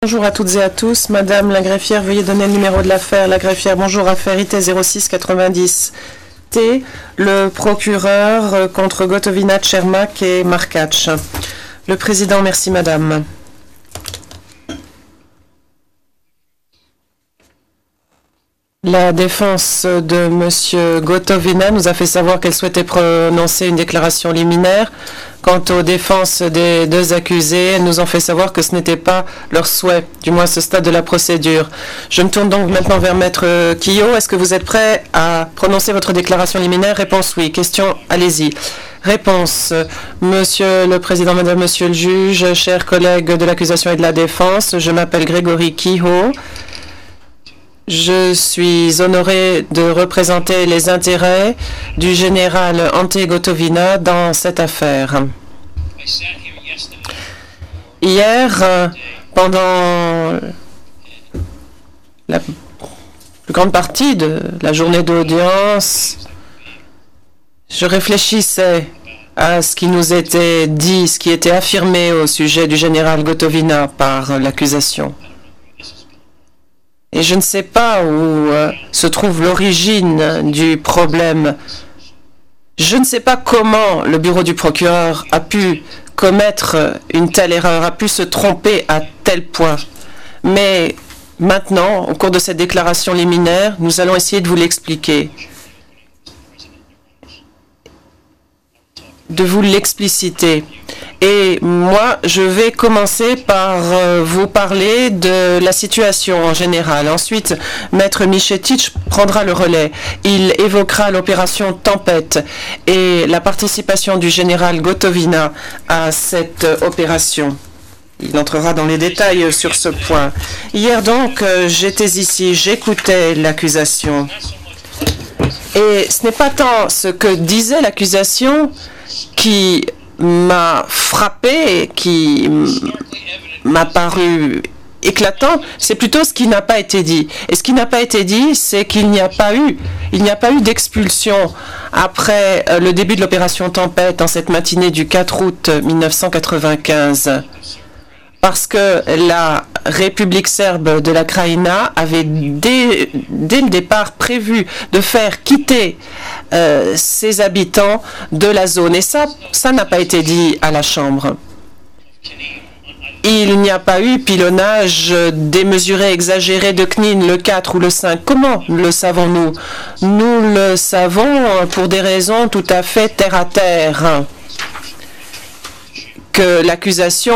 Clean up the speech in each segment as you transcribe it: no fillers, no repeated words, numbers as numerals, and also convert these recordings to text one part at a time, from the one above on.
Bonjour à toutes et à tous. Madame la greffière, veuillez donner le numéro de l'affaire. La greffière, bonjour, affaire IT 0690 T, le procureur contre Gotovina, Tchermak et Markac. Le président, merci madame. La défense de M. Gotovina nous a fait savoir qu'elle souhaitait prononcer une déclaration liminaire. Quant aux défenses des deux accusés, elles nous ont fait savoir que ce n'était pas leur souhait, du moins à ce stade de la procédure. Je me tourne donc maintenant vers Maître Quillot. Est-ce que vous êtes prêt à prononcer votre déclaration liminaire? Réponse oui. Question, allez-y. Réponse, Monsieur le Président, Madame, Monsieur le Juge, chers collègues de l'accusation et de la défense, je m'appelle Grégory Quillot. Je suis honoré de représenter les intérêts du général Ante Gotovina dans cette affaire. Hier, pendant la plus grande partie de la journée d'audience, je réfléchissais à ce qui nous était dit, ce qui était affirmé au sujet du général Gotovina par l'accusation. Et je ne sais pas où se trouve l'origine du problème. Je ne sais pas comment le bureau du procureur a pu commettre une telle erreur, a pu se tromper à tel point. Mais maintenant, au cours de cette déclaration liminaire, nous allons essayer de vous l'expliquer, de vous l'expliciter. Et moi, je vais commencer par vous parler de la situation en général. Ensuite, Maître Michetic prendra le relais. Il évoquera l'opération Tempête et la participation du général Gotovina à cette opération. Il entrera dans les détails sur ce point. Hier donc, j'étais ici, j'écoutais l'accusation. Et ce n'est pas tant ce que disait l'accusation qui m'a frappé, qui m'a paru éclatant, c'est plutôt ce qui n'a pas été dit. Et ce qui n'a pas été dit, c'est qu'il n'y a pas eu d'expulsion après le début de l'opération Tempête en cette matinée du 4 août 1995. Parce que la République serbe de la Krajina avait dès le départ prévu de faire quitter ses habitants de la zone. Et ça n'a pas été dit à la Chambre. Il n'y a pas eu pilonnage démesuré, exagéré de Knin le 4 ou le 5. Comment le savons-nous? Nous le savons pour des raisons tout à fait terre-à-terre, que l'accusation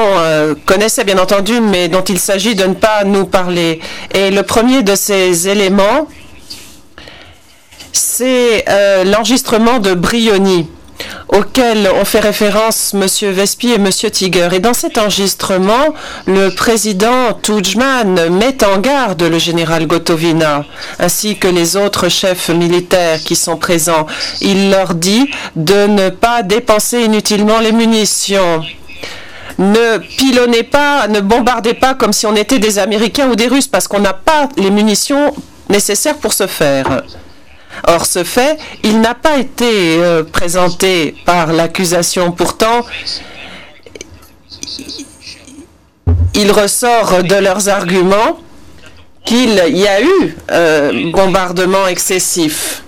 connaissait bien entendu, mais dont il s'agit de ne pas nous parler. Et le premier de ces éléments, c'est l'enregistrement de Brioni, auquel ont fait référence M. Vespi et M. Tiger. Et dans cet enregistrement, le président Tudjman met en garde le général Gotovina, ainsi que les autres chefs militaires qui sont présents. Il leur dit de ne pas dépenser inutilement les munitions. Ne pilonnez pas, ne bombardez pas comme si on était des Américains ou des Russes, parce qu'on n'a pas les munitions nécessaires pour ce faire. Or, ce fait, il n'a pas été présenté par l'accusation. Pourtant, il ressort de leurs arguments qu'il y a eu bombardement excessif.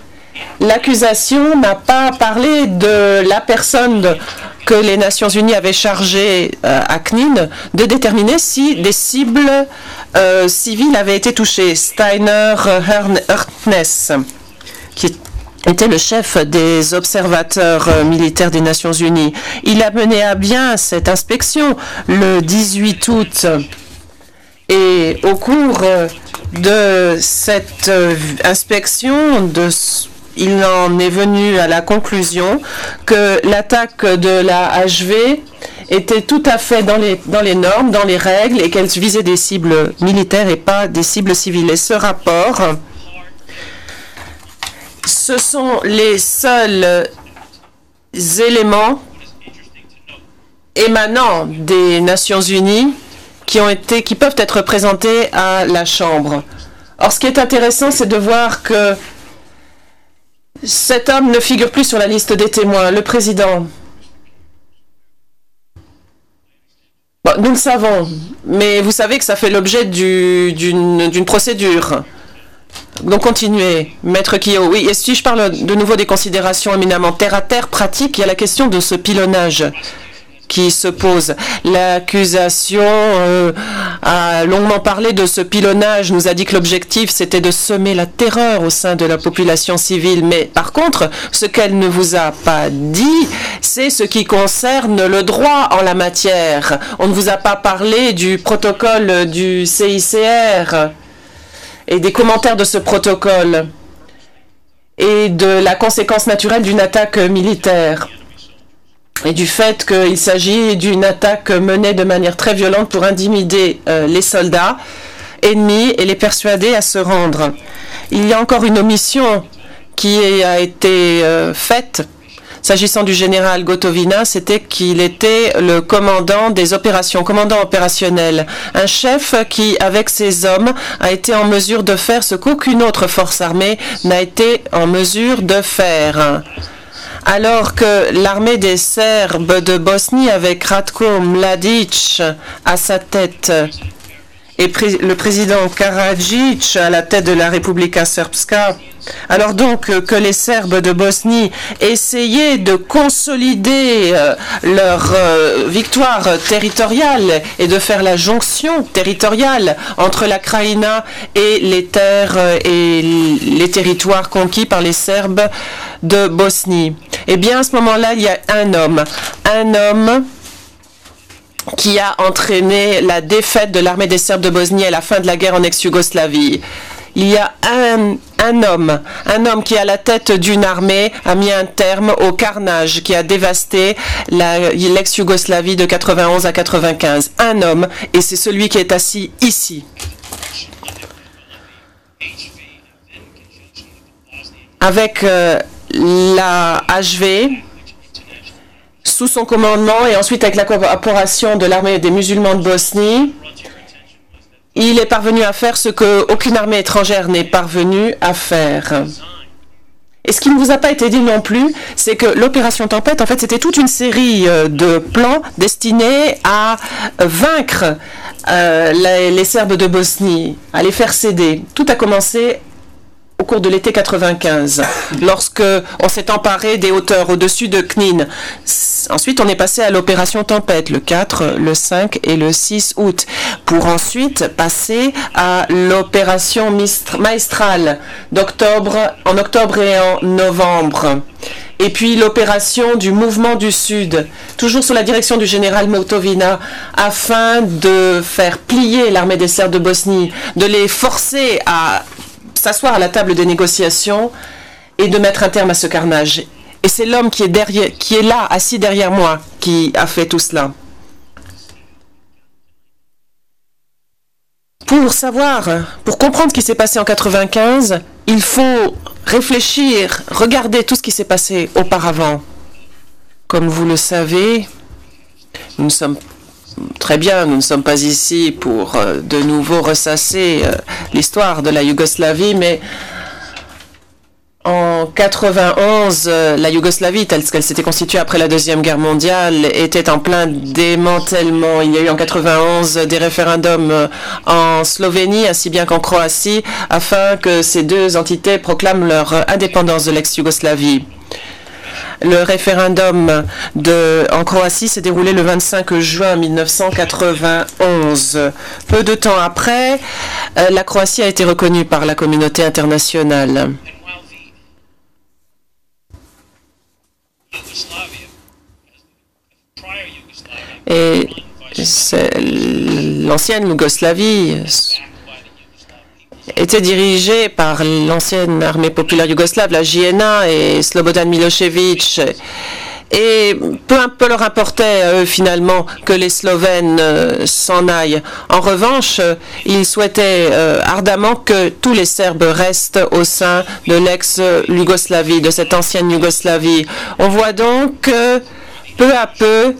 L'accusation n'a pas parlé de la personne que les Nations Unies avaient chargée à Knin de déterminer si des cibles civiles avaient été touchées. Steiner Hertness, qui était le chef des observateurs militaires des Nations Unies. Il a mené à bien cette inspection le 18 août. Et au cours de cette inspection, il en est venu à la conclusion que l'attaque de la HV était tout à fait dans les normes, dans les règles, et qu'elle visait des cibles militaires et pas des cibles civiles. Et ce rapport, ce sont les seuls éléments émanant des Nations Unies qui peuvent être présentés à la Chambre. Or, ce qui est intéressant, c'est de voir que cet homme ne figure plus sur la liste des témoins. Le président. Bon, nous le savons, mais vous savez que ça fait l'objet d'une procédure. Donc continuez, Maître Kyo. Oui, et si je parle de nouveau des considérations éminemment terre-à-terre, pratiques, il y a la question de ce pilonnage qui se pose. L'accusation a longuement parlé de ce pilonnage, nous a dit que l'objectif c'était de semer la terreur au sein de la population civile. Mais par contre, ce qu'elle ne vous a pas dit, c'est ce qui concerne le droit en la matière. On ne vous a pas parlé du protocole du CICR et des commentaires de ce protocole et de la conséquence naturelle d'une attaque militaire. Et du fait qu'il s'agit d'une attaque menée de manière très violente pour intimider les soldats ennemis et les persuader à se rendre. Il y a encore une omission qui a été faite s'agissant du général Gotovina, c'était qu'il était le commandant des opérations, commandant opérationnel, un chef qui, avec ses hommes, a été en mesure de faire ce qu'aucune autre force armée n'a été en mesure de faire. Alors que l'armée des Serbes de Bosnie, avec Ratko Mladic à sa tête et le président Karadzic à la tête de la Republika Srpska, alors donc que les Serbes de Bosnie essayaient de consolider leur victoire territoriale et de faire la jonction territoriale entre la Krajina et les terres et les territoires conquis par les Serbes de Bosnie. Eh bien, à ce moment-là, il y a un homme qui a entraîné la défaite de l'armée des Serbes de Bosnie à la fin de la guerre en ex-Yougoslavie. Il y a un homme qui, à la tête d'une armée, a mis un terme au carnage qui a dévasté l'ex-Yougoslavie de 91 à 95. Un homme, et c'est celui qui est assis ici. Avec la HV, sous son commandement et ensuite avec la coopération de l'armée des musulmans de Bosnie, il est parvenu à faire ce qu'aucune armée étrangère n'est parvenue à faire. Et ce qui ne vous a pas été dit non plus, c'est que l'opération Tempête, en fait, c'était toute une série de plans destinés à vaincre les Serbes de Bosnie, à les faire céder. Tout a commencé au cours de l'été 95, lorsque on s'est emparé des hauteurs au-dessus de Knin. Ensuite, on est passé à l'opération Tempête, le 4, le 5 et le 6 août, pour ensuite passer à l'opération Maestral en octobre et en novembre. Et puis l'opération du mouvement du Sud, toujours sous la direction du général Motovina, afin de faire plier l'armée des Serbes de Bosnie, de les forcer à s'asseoir à la table des négociations et de mettre un terme à ce carnage. Et c'est l'homme qui est là, assis derrière moi, qui a fait tout cela. Pour comprendre ce qui s'est passé en 95, il faut réfléchir, regarder tout ce qui s'est passé auparavant. Comme vous le savez, nous sommes nous ne sommes pas ici pour de nouveau ressasser l'histoire de la Yougoslavie, mais en 91, la Yougoslavie, telle qu'elle s'était constituée après la Deuxième Guerre mondiale, était en plein démantèlement. Il y a eu en 91 des référendums en Slovénie, ainsi bien qu'en Croatie, afin que ces deux entités proclament leur indépendance de l'ex-Yougoslavie. Le référendum en Croatie s'est déroulé le 25 juin 1991. Peu de temps après, la Croatie a été reconnue par la communauté internationale. Et l'ancienne Yougoslavie était dirigée par l'ancienne armée populaire yougoslave, la JNA, et Slobodan Milošević. Et peu leur importait finalement que les Slovènes s'en aillent. En revanche, ils souhaitaient ardemment que tous les Serbes restent au sein de l'ex-Yougoslavie, de cette ancienne Yougoslavie. On voit donc que peu à peu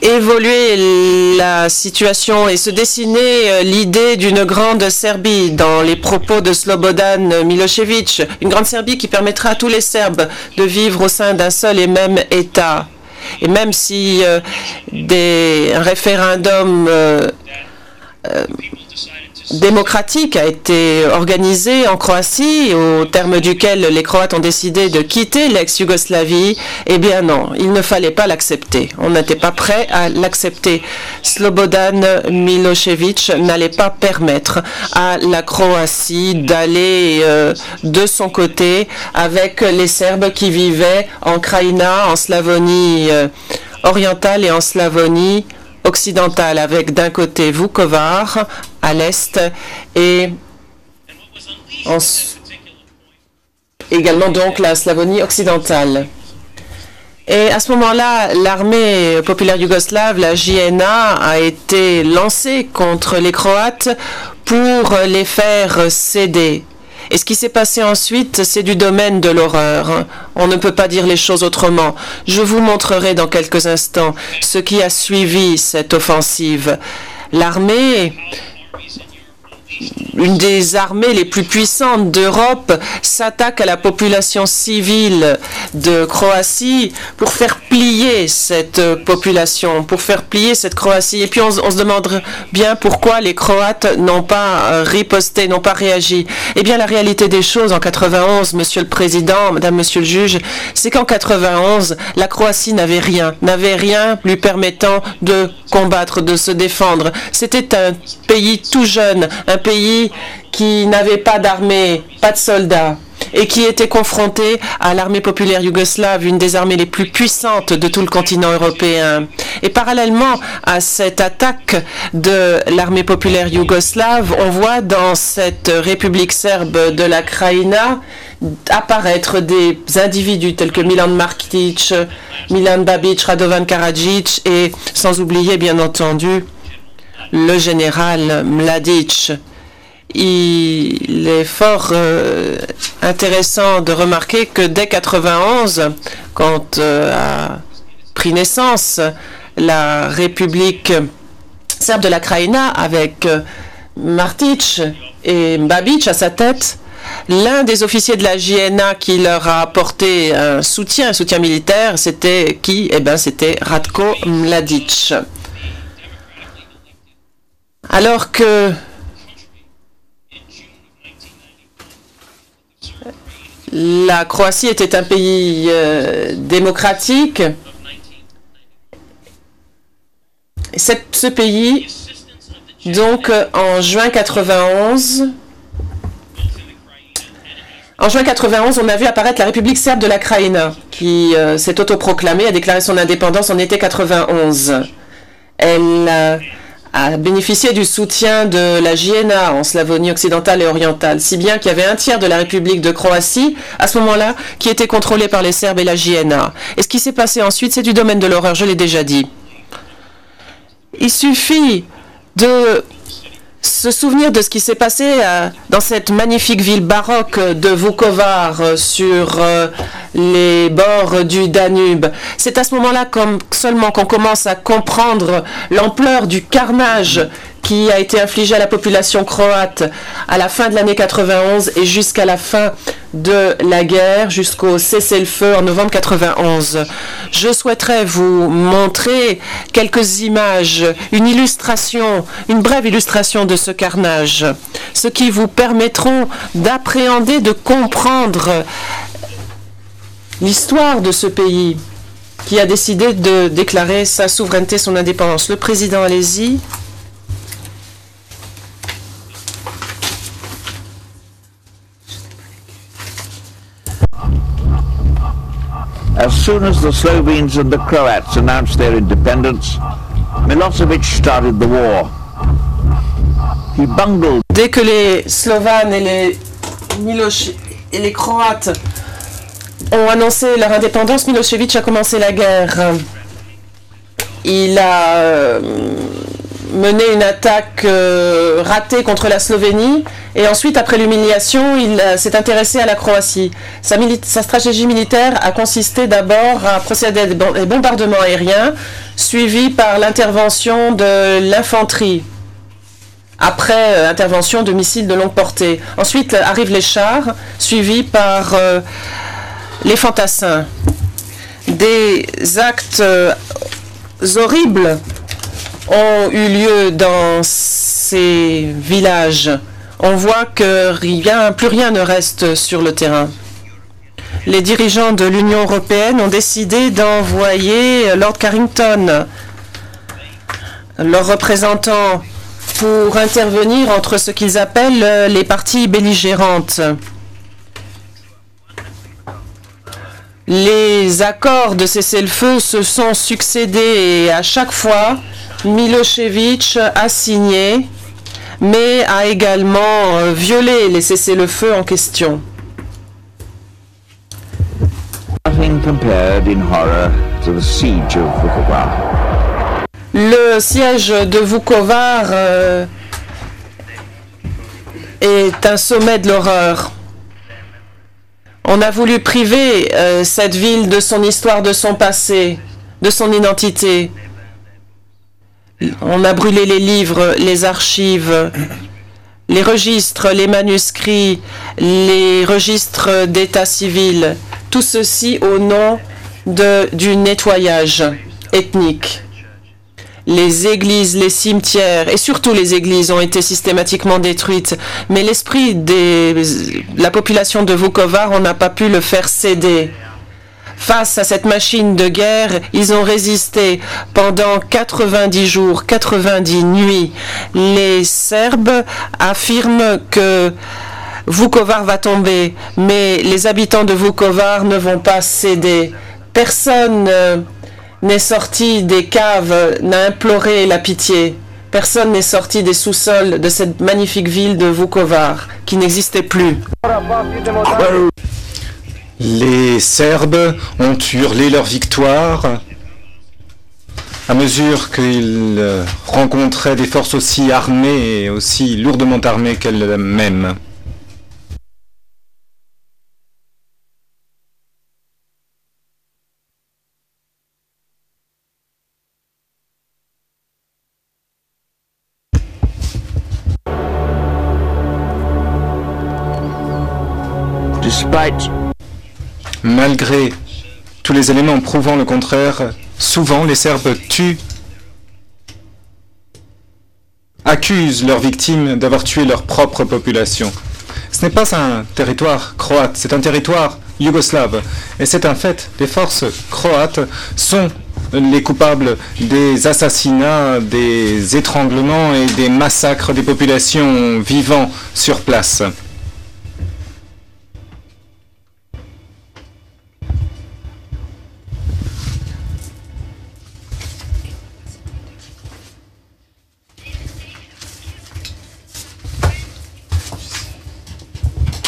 évoluer la situation et se dessiner l'idée d'une grande Serbie dans les propos de Slobodan Milošević, une grande Serbie qui permettra à tous les Serbes de vivre au sein d'un seul et même État. Et même si un référendum démocratique a été organisé en Croatie, au terme duquel les Croates ont décidé de quitter l'ex-Yougoslavie, eh bien non, il ne fallait pas l'accepter. On n'était pas prêt à l'accepter. Slobodan Milošević n'allait pas permettre à la Croatie d'aller de son côté avec les Serbes qui vivaient en Krajina, en Slavonie orientale et en Slavonie occidentale, avec d'un côté Vukovar à l'est et également donc la Slavonie occidentale. Et à ce moment-là, l'armée populaire yougoslave, la JNA, a été lancée contre les Croates pour les faire céder. Et ce qui s'est passé ensuite, c'est du domaine de l'horreur. On ne peut pas dire les choses autrement. Je vous montrerai dans quelques instants ce qui a suivi cette offensive. L'armée, une des armées les plus puissantes d'Europe, s'attaque à la population civile de Croatie pour faire plier cette population, pour faire plier cette Croatie. Et puis on se demande bien pourquoi les Croates n'ont pas riposté, n'ont pas réagi. Eh bien, la réalité des choses en 91, Monsieur le Président, Madame, Monsieur le Juge, c'est qu'en 91, la Croatie n'avait rien lui permettant de combattre, de se défendre. C'était un pays tout jeune, un pays qui n'avait pas d'armée, pas de soldats, et qui était confronté à l'armée populaire yougoslave, une des armées les plus puissantes de tout le continent européen. Et parallèlement à cette attaque de l'armée populaire yougoslave, on voit dans cette république serbe de la Krajina apparaître des individus tels que Milan Martić, Milan Babić, Radovan Karadzic et sans oublier bien entendu le général Mladić. Il est fort intéressant de remarquer que dès 91, quand a pris naissance la République serbe de la Krajina avec Martić et Babić à sa tête, l'un des officiers de la JNA qui leur a apporté un soutien militaire, c'était qui? Eh bien, c'était Ratko Mladić. Alors que la Croatie était un pays démocratique, ce pays, donc en juin 91, on a vu apparaître la République serbe de la Krajina, qui s'est autoproclamée, a déclaré son indépendance en été 91. Elle a bénéficié du soutien de la JNA en Slavonie occidentale et orientale, si bien qu'il y avait un tiers de la République de Croatie, à ce moment-là, qui était contrôlé par les Serbes et la JNA. Et ce qui s'est passé ensuite, c'est du domaine de l'horreur, je l'ai déjà dit. Il suffit de se souvenir de ce qui s'est passé dans cette magnifique ville baroque de Vukovar sur les bords du Danube. C'est à ce moment-là seulement qu'on commence à comprendre l'ampleur du carnage qui a été infligé à la population croate à la fin de l'année 91 et jusqu'à la fin de la guerre, jusqu'au cessez-le-feu en novembre 91. Je souhaiterais vous montrer quelques images, une brève illustration de ce carnage, ce qui vous permettront d'appréhender, de comprendre l'histoire de ce pays qui a décidé de déclarer sa souveraineté, son indépendance. Le président, allez-y. As soon as the Slovenes and the Croats announced their independence, Milosevic started the war. He bungled. Dès que les Slovanes et les Croates ont annoncé leur indépendance, Milosevic a commencé la guerre. Il a mené une attaque ratée contre la Slovénie et ensuite, après l'humiliation, il s'est intéressé à la Croatie. Sa stratégie militaire a consisté d'abord à procéder à des bombardements aériens suivis par l'intervention de l'infanterie. Après intervention de missiles de longue portée. Ensuite arrivent les chars suivis par les fantassins. Des actes horribles ont eu lieu dans ces villages. On voit que plus rien ne reste sur le terrain. Les dirigeants de l'Union européenne ont décidé d'envoyer Lord Carrington, leur représentant, pour intervenir entre ce qu'ils appellent les parties belligérantes. Les accords de cessez-le-feu se sont succédés et à chaque fois, Milošević a signé, mais a également violé les cessez-le-feu en question. Nothing compared in horror to the siege of Vukovar. Le siège de Vukovar est un sommet de l'horreur. On a voulu priver cette ville de son histoire, de son passé, de son identité. On a brûlé les livres, les archives, les registres, les manuscrits, les registres d'état civil. Tout ceci au nom du nettoyage ethnique. Les églises, les cimetières et surtout les églises ont été systématiquement détruites. Mais l'esprit de la population de Vukovar, on n'a pas pu le faire céder. Face à cette machine de guerre, ils ont résisté pendant 90 jours, 90 nuits. Les Serbes affirment que Vukovar va tomber, mais les habitants de Vukovar ne vont pas céder. Personne n'est sorti des caves, n'a imploré la pitié. Personne n'est sorti des sous-sols de cette magnifique ville de Vukovar, qui n'existait plus. Les Serbes ont hurlé leur victoire à mesure qu'ils rencontraient des forces aussi armées et aussi lourdement armées qu'elles-mêmes. Malgré tous les éléments prouvant le contraire, souvent les Serbes accusent leurs victimes d'avoir tué leur propre population. Ce n'est pas un territoire croate, c'est un territoire yougoslave. Et c'est un fait, les forces croates sont les coupables des assassinats, des étranglements et des massacres des populations vivant sur place.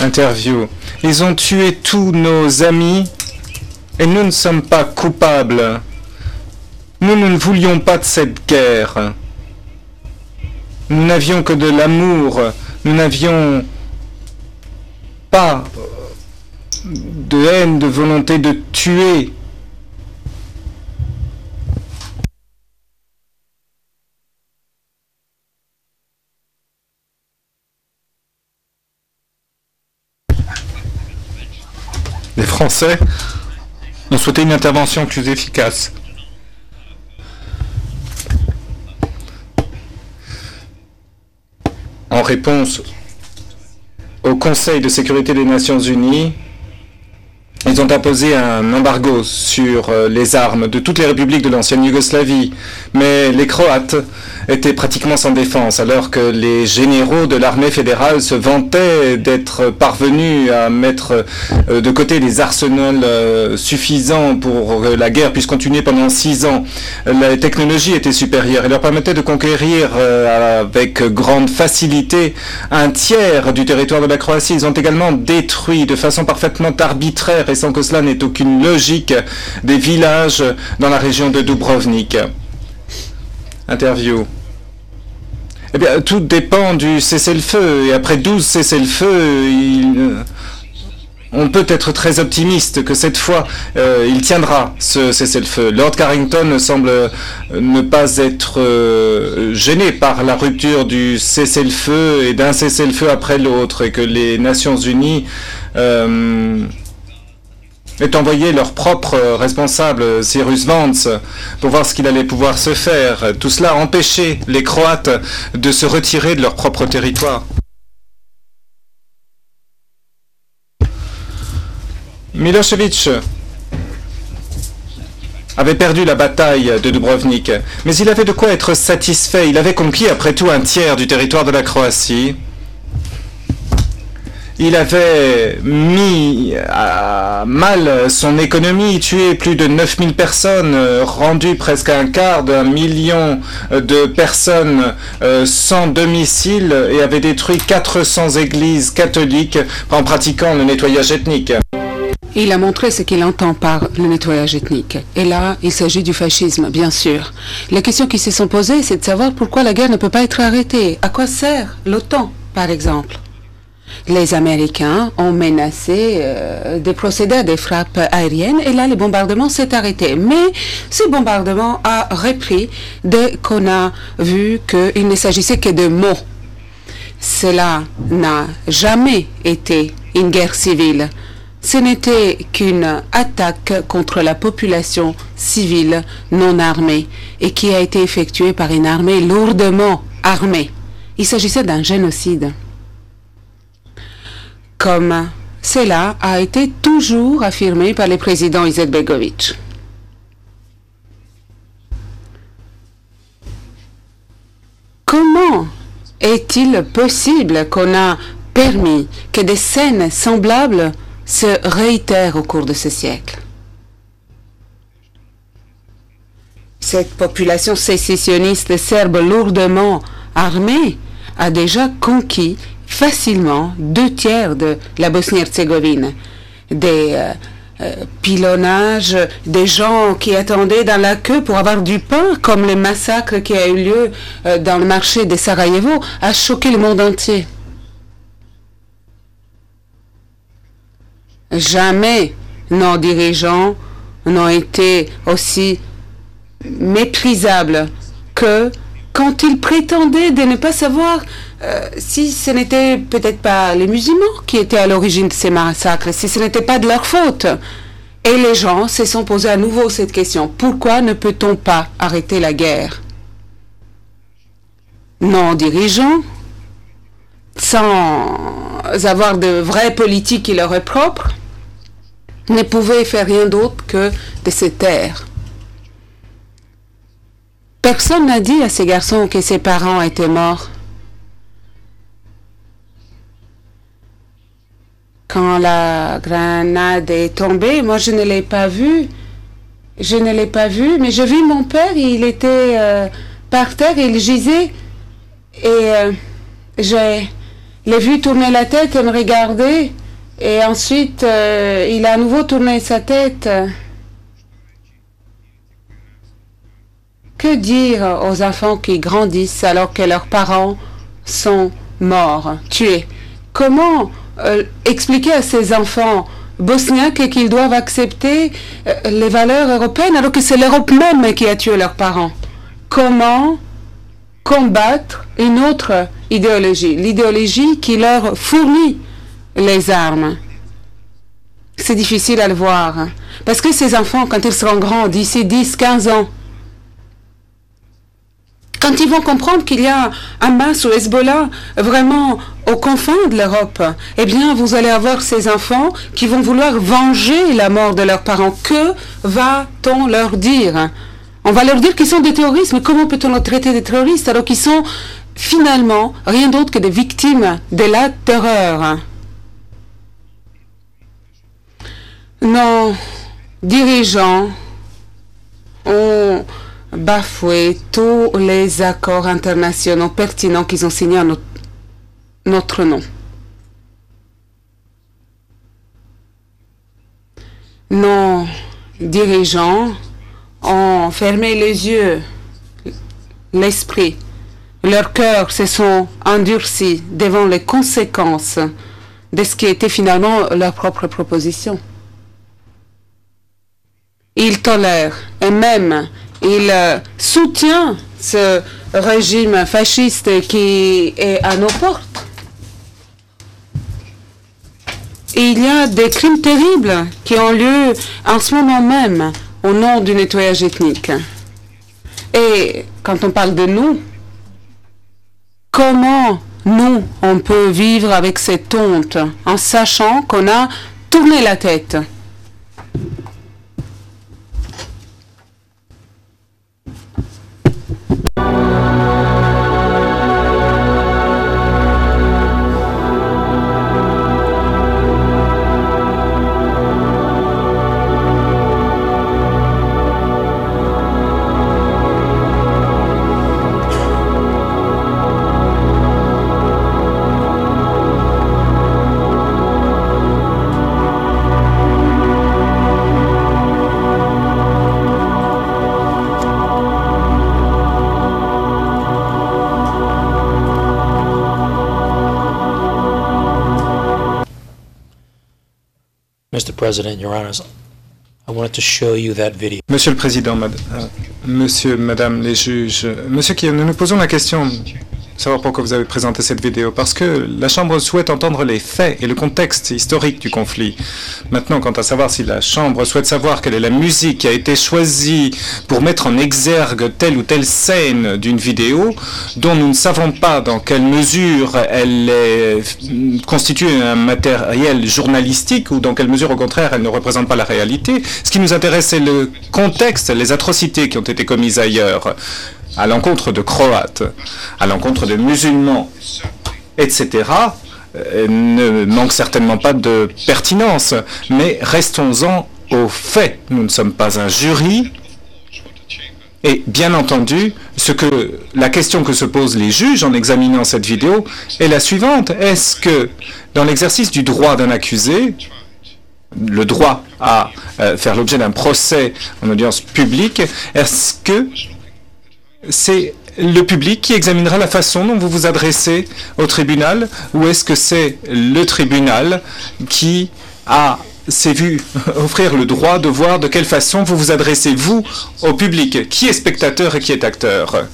Interview. Ils ont tué tous nos amis et nous ne sommes pas coupables. Nous ne voulions pas de cette guerre. Nous n'avions que de l'amour. Nous n'avions pas de haine, de volonté de tuer. Les Français ont souhaité une intervention plus efficace. En réponse au Conseil de sécurité des Nations Unies, ils ont imposé un embargo sur les armes de toutes les républiques de l'ancienne Yougoslavie. Mais les Croates étaient pratiquement sans défense, alors que les généraux de l'armée fédérale se vantaient d'être parvenus à mettre de côté des arsenals suffisants pour que la guerre puisse continuer pendant 6 ans. La technologie était supérieure et leur permettait de conquérir avec grande facilité un tiers du territoire de la Croatie. Ils ont également détruit de façon parfaitement arbitraire et sans que cela n'ait aucune logique des villages dans la région de Dubrovnik. Interview. Eh bien, tout dépend du cessez-le-feu. Et après 12 cessez-le-feu, on peut être très optimiste que cette fois, il tiendra ce cessez-le-feu. Lord Carrington semble ne pas être gêné par la rupture du cessez-le-feu et d'un cessez-le-feu après l'autre, et que les Nations Unies est envoyé leur propre responsable, Cyrus Vance, pour voir ce qu'il allait pouvoir se faire. Tout cela a empêché les Croates de se retirer de leur propre territoire. Milošević avait perdu la bataille de Dubrovnik, mais il avait de quoi être satisfait. Il avait conquis après tout un tiers du territoire de la Croatie. Il avait mis à mal son économie, tué plus de 9000 personnes, rendu presque un quart d'un million de personnes sans domicile et avait détruit 400 églises catholiques en pratiquant le nettoyage ethnique. Il a montré ce qu'il entend par le nettoyage ethnique. Et là, il s'agit du fascisme, bien sûr. Les questions qui se sont posées, c'est de savoir pourquoi la guerre ne peut pas être arrêtée. À quoi sert l'OTAN, par exemple? Les Américains ont menacé de procéder à des frappes aériennes et là, le bombardement s'est arrêté. Mais ce bombardement a repris dès qu'on a vu qu'il ne s'agissait que de mots. Cela n'a jamais été une guerre civile. Ce n'était qu'une attaque contre la population civile non armée et qui a été effectuée par une armée lourdement armée. Il s'agissait d'un génocide. Comme cela a été toujours affirmé par le président Izetbegović. Comment est-il possible qu'on a permis que des scènes semblables se réitèrent au cours de ce siècle? Cette population sécessionniste serbe lourdement armée a déjà conquis facilement 2/3 de la Bosnie-Herzégovine. Des pilonnages, des gens qui attendaient dans la queue pour avoir du pain, comme le massacre qui a eu lieu dans le marché de Sarajevo, a choqué le monde entier. Jamais nos dirigeants n'ont été aussi méprisables que quand ils prétendaient de ne pas savoir si ce n'était peut-être pas les musulmans qui étaient à l'origine de ces massacres, si ce n'était pas de leur faute. Et les gens se sont posés à nouveau cette question. Pourquoi ne peut-on pas arrêter la guerre? Nos dirigeants, sans avoir de vraies politiques qui leur est propre, ne pouvaient faire rien d'autre que de se taire. Personne n'a dit à ces garçons que ses parents étaient morts. Quand la grenade est tombée, moi je ne l'ai pas vue. Je ne l'ai pas vu, mais j'ai vu mon père, il était par terre, il gisait. Et je l'ai vu tourner la tête et me regarder. Et ensuite, il a à nouveau tourné sa tête. Que dire aux enfants qui grandissent alors que leurs parents sont morts, tués? Comment expliquer à ces enfants bosniaques qu'ils doivent accepter les valeurs européennes alors que c'est l'Europe même qui a tué leurs parents? Comment combattre une autre idéologie, l'idéologie qui leur fournit les armes? C'est difficile à le voir. Parce que ces enfants, quand ils seront grands, d'ici 10, 15 ans, quand ils vont comprendre qu'il y a Hamas ou Hezbollah vraiment aux confins de l'Europe, eh bien, vous allez avoir ces enfants qui vont vouloir venger la mort de leurs parents. Que va-t-on leur dire? On va leur dire qu'ils sont des terroristes, mais comment peut-on les traiter des terroristes alors qu'ils sont finalement rien d'autre que des victimes de la terreur? Nos dirigeants ont bafoué tous les accords internationaux pertinents qu'ils ont signés à notre nom. Nos dirigeants ont fermé les yeux, l'esprit. Leurs cœurs se sont endurcis devant les conséquences de ce qui était finalement leur propre proposition. Ils tolèrent et même il soutient ce régime fasciste qui est à nos portes. Et il y a des crimes terribles qui ont lieu en ce moment même au nom du nettoyage ethnique. Et quand on parle de nous, comment nous, on peut vivre avec cette honte en sachant qu'on a tourné la tête? Mr. President, Your Honors, I wanted to show you that video. Monsieur le Président, Monsieur, Madame les juges, Monsieur Kehoe, nous nous posons la question de savoir pourquoi vous avez présenté cette vidéo. Parce que la Chambre souhaite entendre les faits et le contexte historique du conflit. Maintenant, quant à savoir si la Chambre souhaite savoir quelle est la musique qui a été choisie pour mettre en exergue telle ou telle scène d'une vidéo, dont nous ne savons pas dans quelle mesure elle constitue un matériel journalistique ou dans quelle mesure, au contraire, elle ne représente pas la réalité. Ce qui nous intéresse, c'est le contexte, les atrocités qui ont été commises ailleurs, à l'encontre de Croates, à l'encontre de musulmans, etc., ne manque certainement pas de pertinence. Mais restons-en aux faits. Nous ne sommes pas un jury. Et bien entendu, la question que se posent les juges en examinant cette vidéo est la suivante. Est-ce que, dans l'exercice du droit d'un accusé, le droit à faire l'objet d'un procès en audience publique, est-ce que c'est le public qui examinera la façon dont vous vous adressez au tribunal, ou est-ce que c'est le tribunal qui s'est vu offrir le droit de voir de quelle façon vous vous adressez, vous, au public? Qui est spectateur et qui est acteur?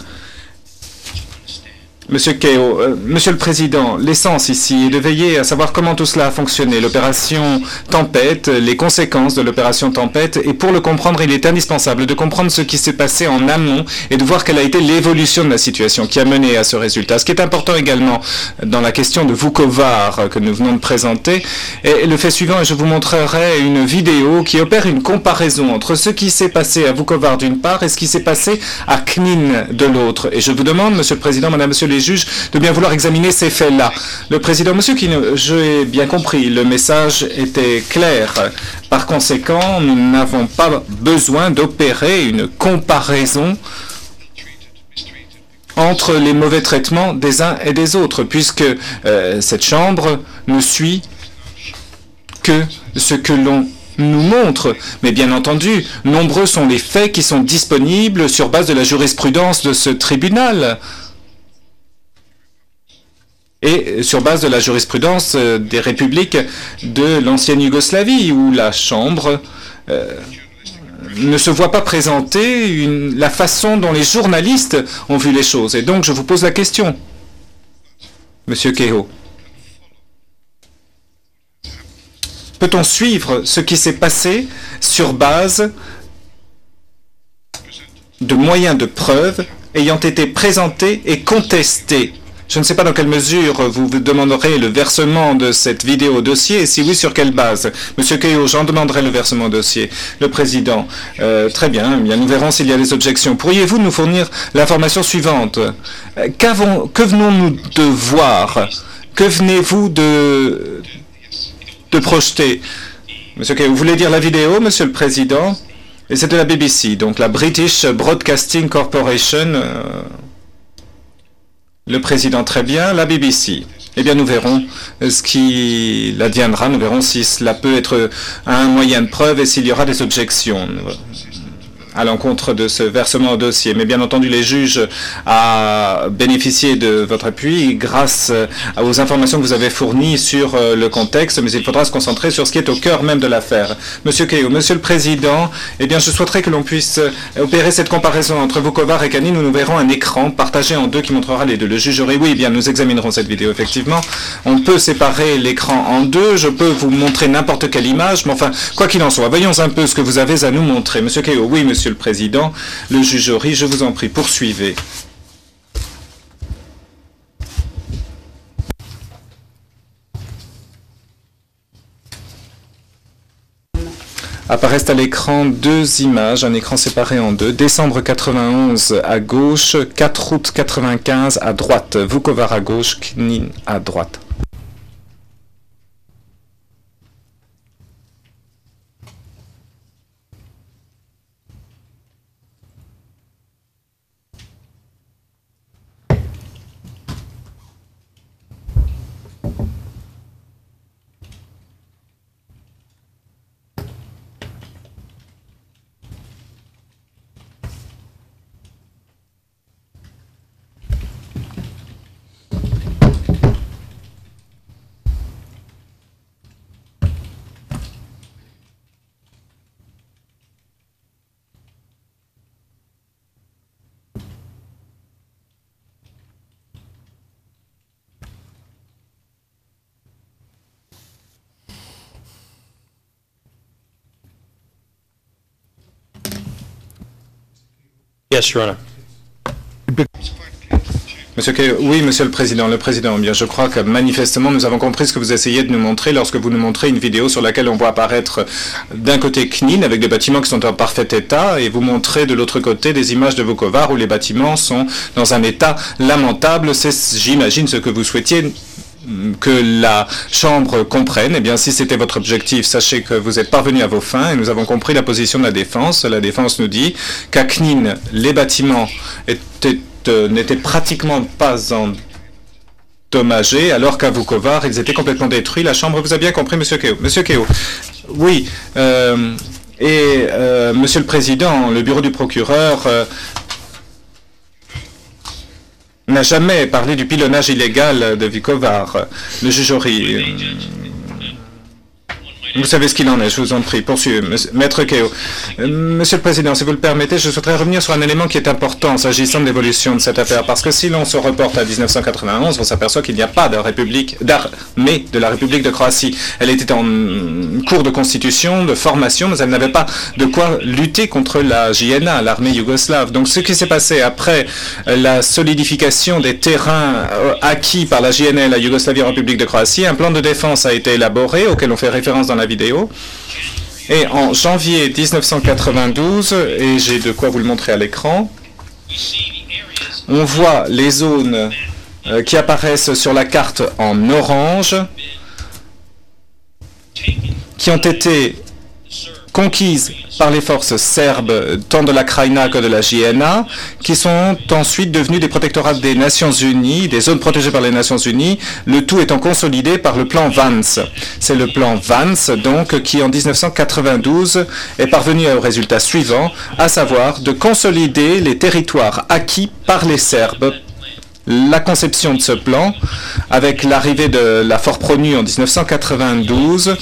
Monsieur Kehoe, Monsieur le Président, l'essence ici est de veiller à savoir comment tout cela a fonctionné, l'opération Tempête, les conséquences de l'opération Tempête, et pour le comprendre, il est indispensable de comprendre ce qui s'est passé en amont et de voir quelle a été l'évolution de la situation qui a mené à ce résultat. Ce qui est important également dans la question de Vukovar que nous venons de présenter est le fait suivant, et je vous montrerai une vidéo qui opère une comparaison entre ce qui s'est passé à Vukovar d'une part et ce qui s'est passé à Knin de l'autre. Et je vous demande, Monsieur le Président, Madame, Monsieur les juges, de bien vouloir examiner ces faits-là. Le Président, Monsieur Kehoe, j'ai bien compris, le message était clair. Par conséquent, nous n'avons pas besoin d'opérer une comparaison entre les mauvais traitements des uns et des autres, puisque cette Chambre ne suit que ce que l'on nous montre. Mais bien entendu, nombreux sont les faits qui sont disponibles sur base de la jurisprudence de ce tribunal et sur base de la jurisprudence des républiques de l'ancienne Yougoslavie, où la Chambre ne se voit pas présenter la façon dont les journalistes ont vu les choses. Et donc, je vous pose la question, Monsieur Kehoe. Peut-on suivre ce qui s'est passé sur base de moyens de preuve ayant été présentés et contestés? Je ne sais pas dans quelle mesure vous vous demanderez le versement de cette vidéo au dossier, et si oui, sur quelle base. Monsieur Kehoe, j'en demanderai le versement au dossier. Le Président, très bien, nous verrons s'il y a des objections. Pourriez-vous nous fournir l'information suivante? Que venons-nous de voir? Que venez-vous de projeter? Monsieur Kehoe, vous voulez dire la vidéo, Monsieur le Président? Et c'est de la BBC, donc la British Broadcasting Corporation. Le Président, très bien. La BBC. Eh bien, nous verrons ce qu'il adviendra. Nous verrons si cela peut être un moyen de preuve et s'il y aura des objections. à l'encontre de ce versement au dossier. Mais bien entendu, les juges ont bénéficié de votre appui grâce aux informations que vous avez fournies sur le contexte, mais il faudra se concentrer sur ce qui est au cœur même de l'affaire. Monsieur Kehoe, Monsieur le Président, eh bien, je souhaiterais que l'on puisse opérer cette comparaison entre Vukovar et Canine, où nous verrons un écran partagé en deux qui montrera les deux. Le juge aurait, oui, eh bien, nous examinerons cette vidéo, effectivement. On peut séparer l'écran en deux, je peux vous montrer n'importe quelle image, mais enfin, quoi qu'il en soit, voyons un peu ce que vous avez à nous montrer. Monsieur Kehoe, oui, Monsieur le Président, le juge Ori, je vous en prie, poursuivez. Apparaissent à l'écran deux images, un écran séparé en deux. Décembre 91 à gauche, 4 août 95 à droite. Vukovar à gauche, Knin à droite. Yes, Your Honor. Monsieur Kehoe, oui, Monsieur le Président, bien, je crois que manifestement nous avons compris ce que vous essayez de nous montrer lorsque vous nous montrez une vidéo sur laquelle on voit apparaître d'un côté Knin avec des bâtiments qui sont en parfait état et vous montrez de l'autre côté des images de Vukovar où les bâtiments sont dans un état lamentable. C'est, j'imagine, ce que vous souhaitiez que la Chambre comprenne. Eh bien, si c'était votre objectif, sachez que vous êtes parvenu à vos fins et nous avons compris la position de la défense. La défense nous dit qu'à Knin, les bâtiments n'étaient pratiquement pas endommagés, alors qu'à Vukovar, ils étaient complètement détruits. La Chambre vous a bien compris, Monsieur Kehoe. Monsieur Kehoe, oui. Monsieur le Président, le bureau du procureur n'a jamais parlé du pilonnage illégal de Vukovar. Le juge Ori, vous savez ce qu'il en est, je vous en prie. Poursuivez, Maître Kehoe. Monsieur le Président, si vous le permettez, je souhaiterais revenir sur un élément qui est important s'agissant de l'évolution de cette affaire, parce que si l'on se reporte à 1991, on s'aperçoit qu'il n'y a pas d'armée de la République de Croatie. Elle était en cours de constitution, de formation, mais elle n'avait pas de quoi lutter contre la JNA, l'armée yougoslave. Donc ce qui s'est passé après la solidification des terrains acquis par la JNA et la Yougoslavie République de Croatie, un plan de défense a été élaboré, auquel on fait référence dans la vidéo. Et en janvier 1992, et j'ai de quoi vous le montrer à l'écran, on voit les zones qui apparaissent sur la carte en orange, qui ont été conquises par les forces serbes, tant de la Krajina que de la JNA, qui sont ensuite devenus des protectorats des Nations Unies, des zones protégées par les Nations Unies, le tout étant consolidé par le plan Vance. C'est le plan Vance, donc, qui en 1992 est parvenu au résultat suivant, à savoir de consolider les territoires acquis par les Serbes. La conception de ce plan, avec l'arrivée de la Fort-Pronu en 1992,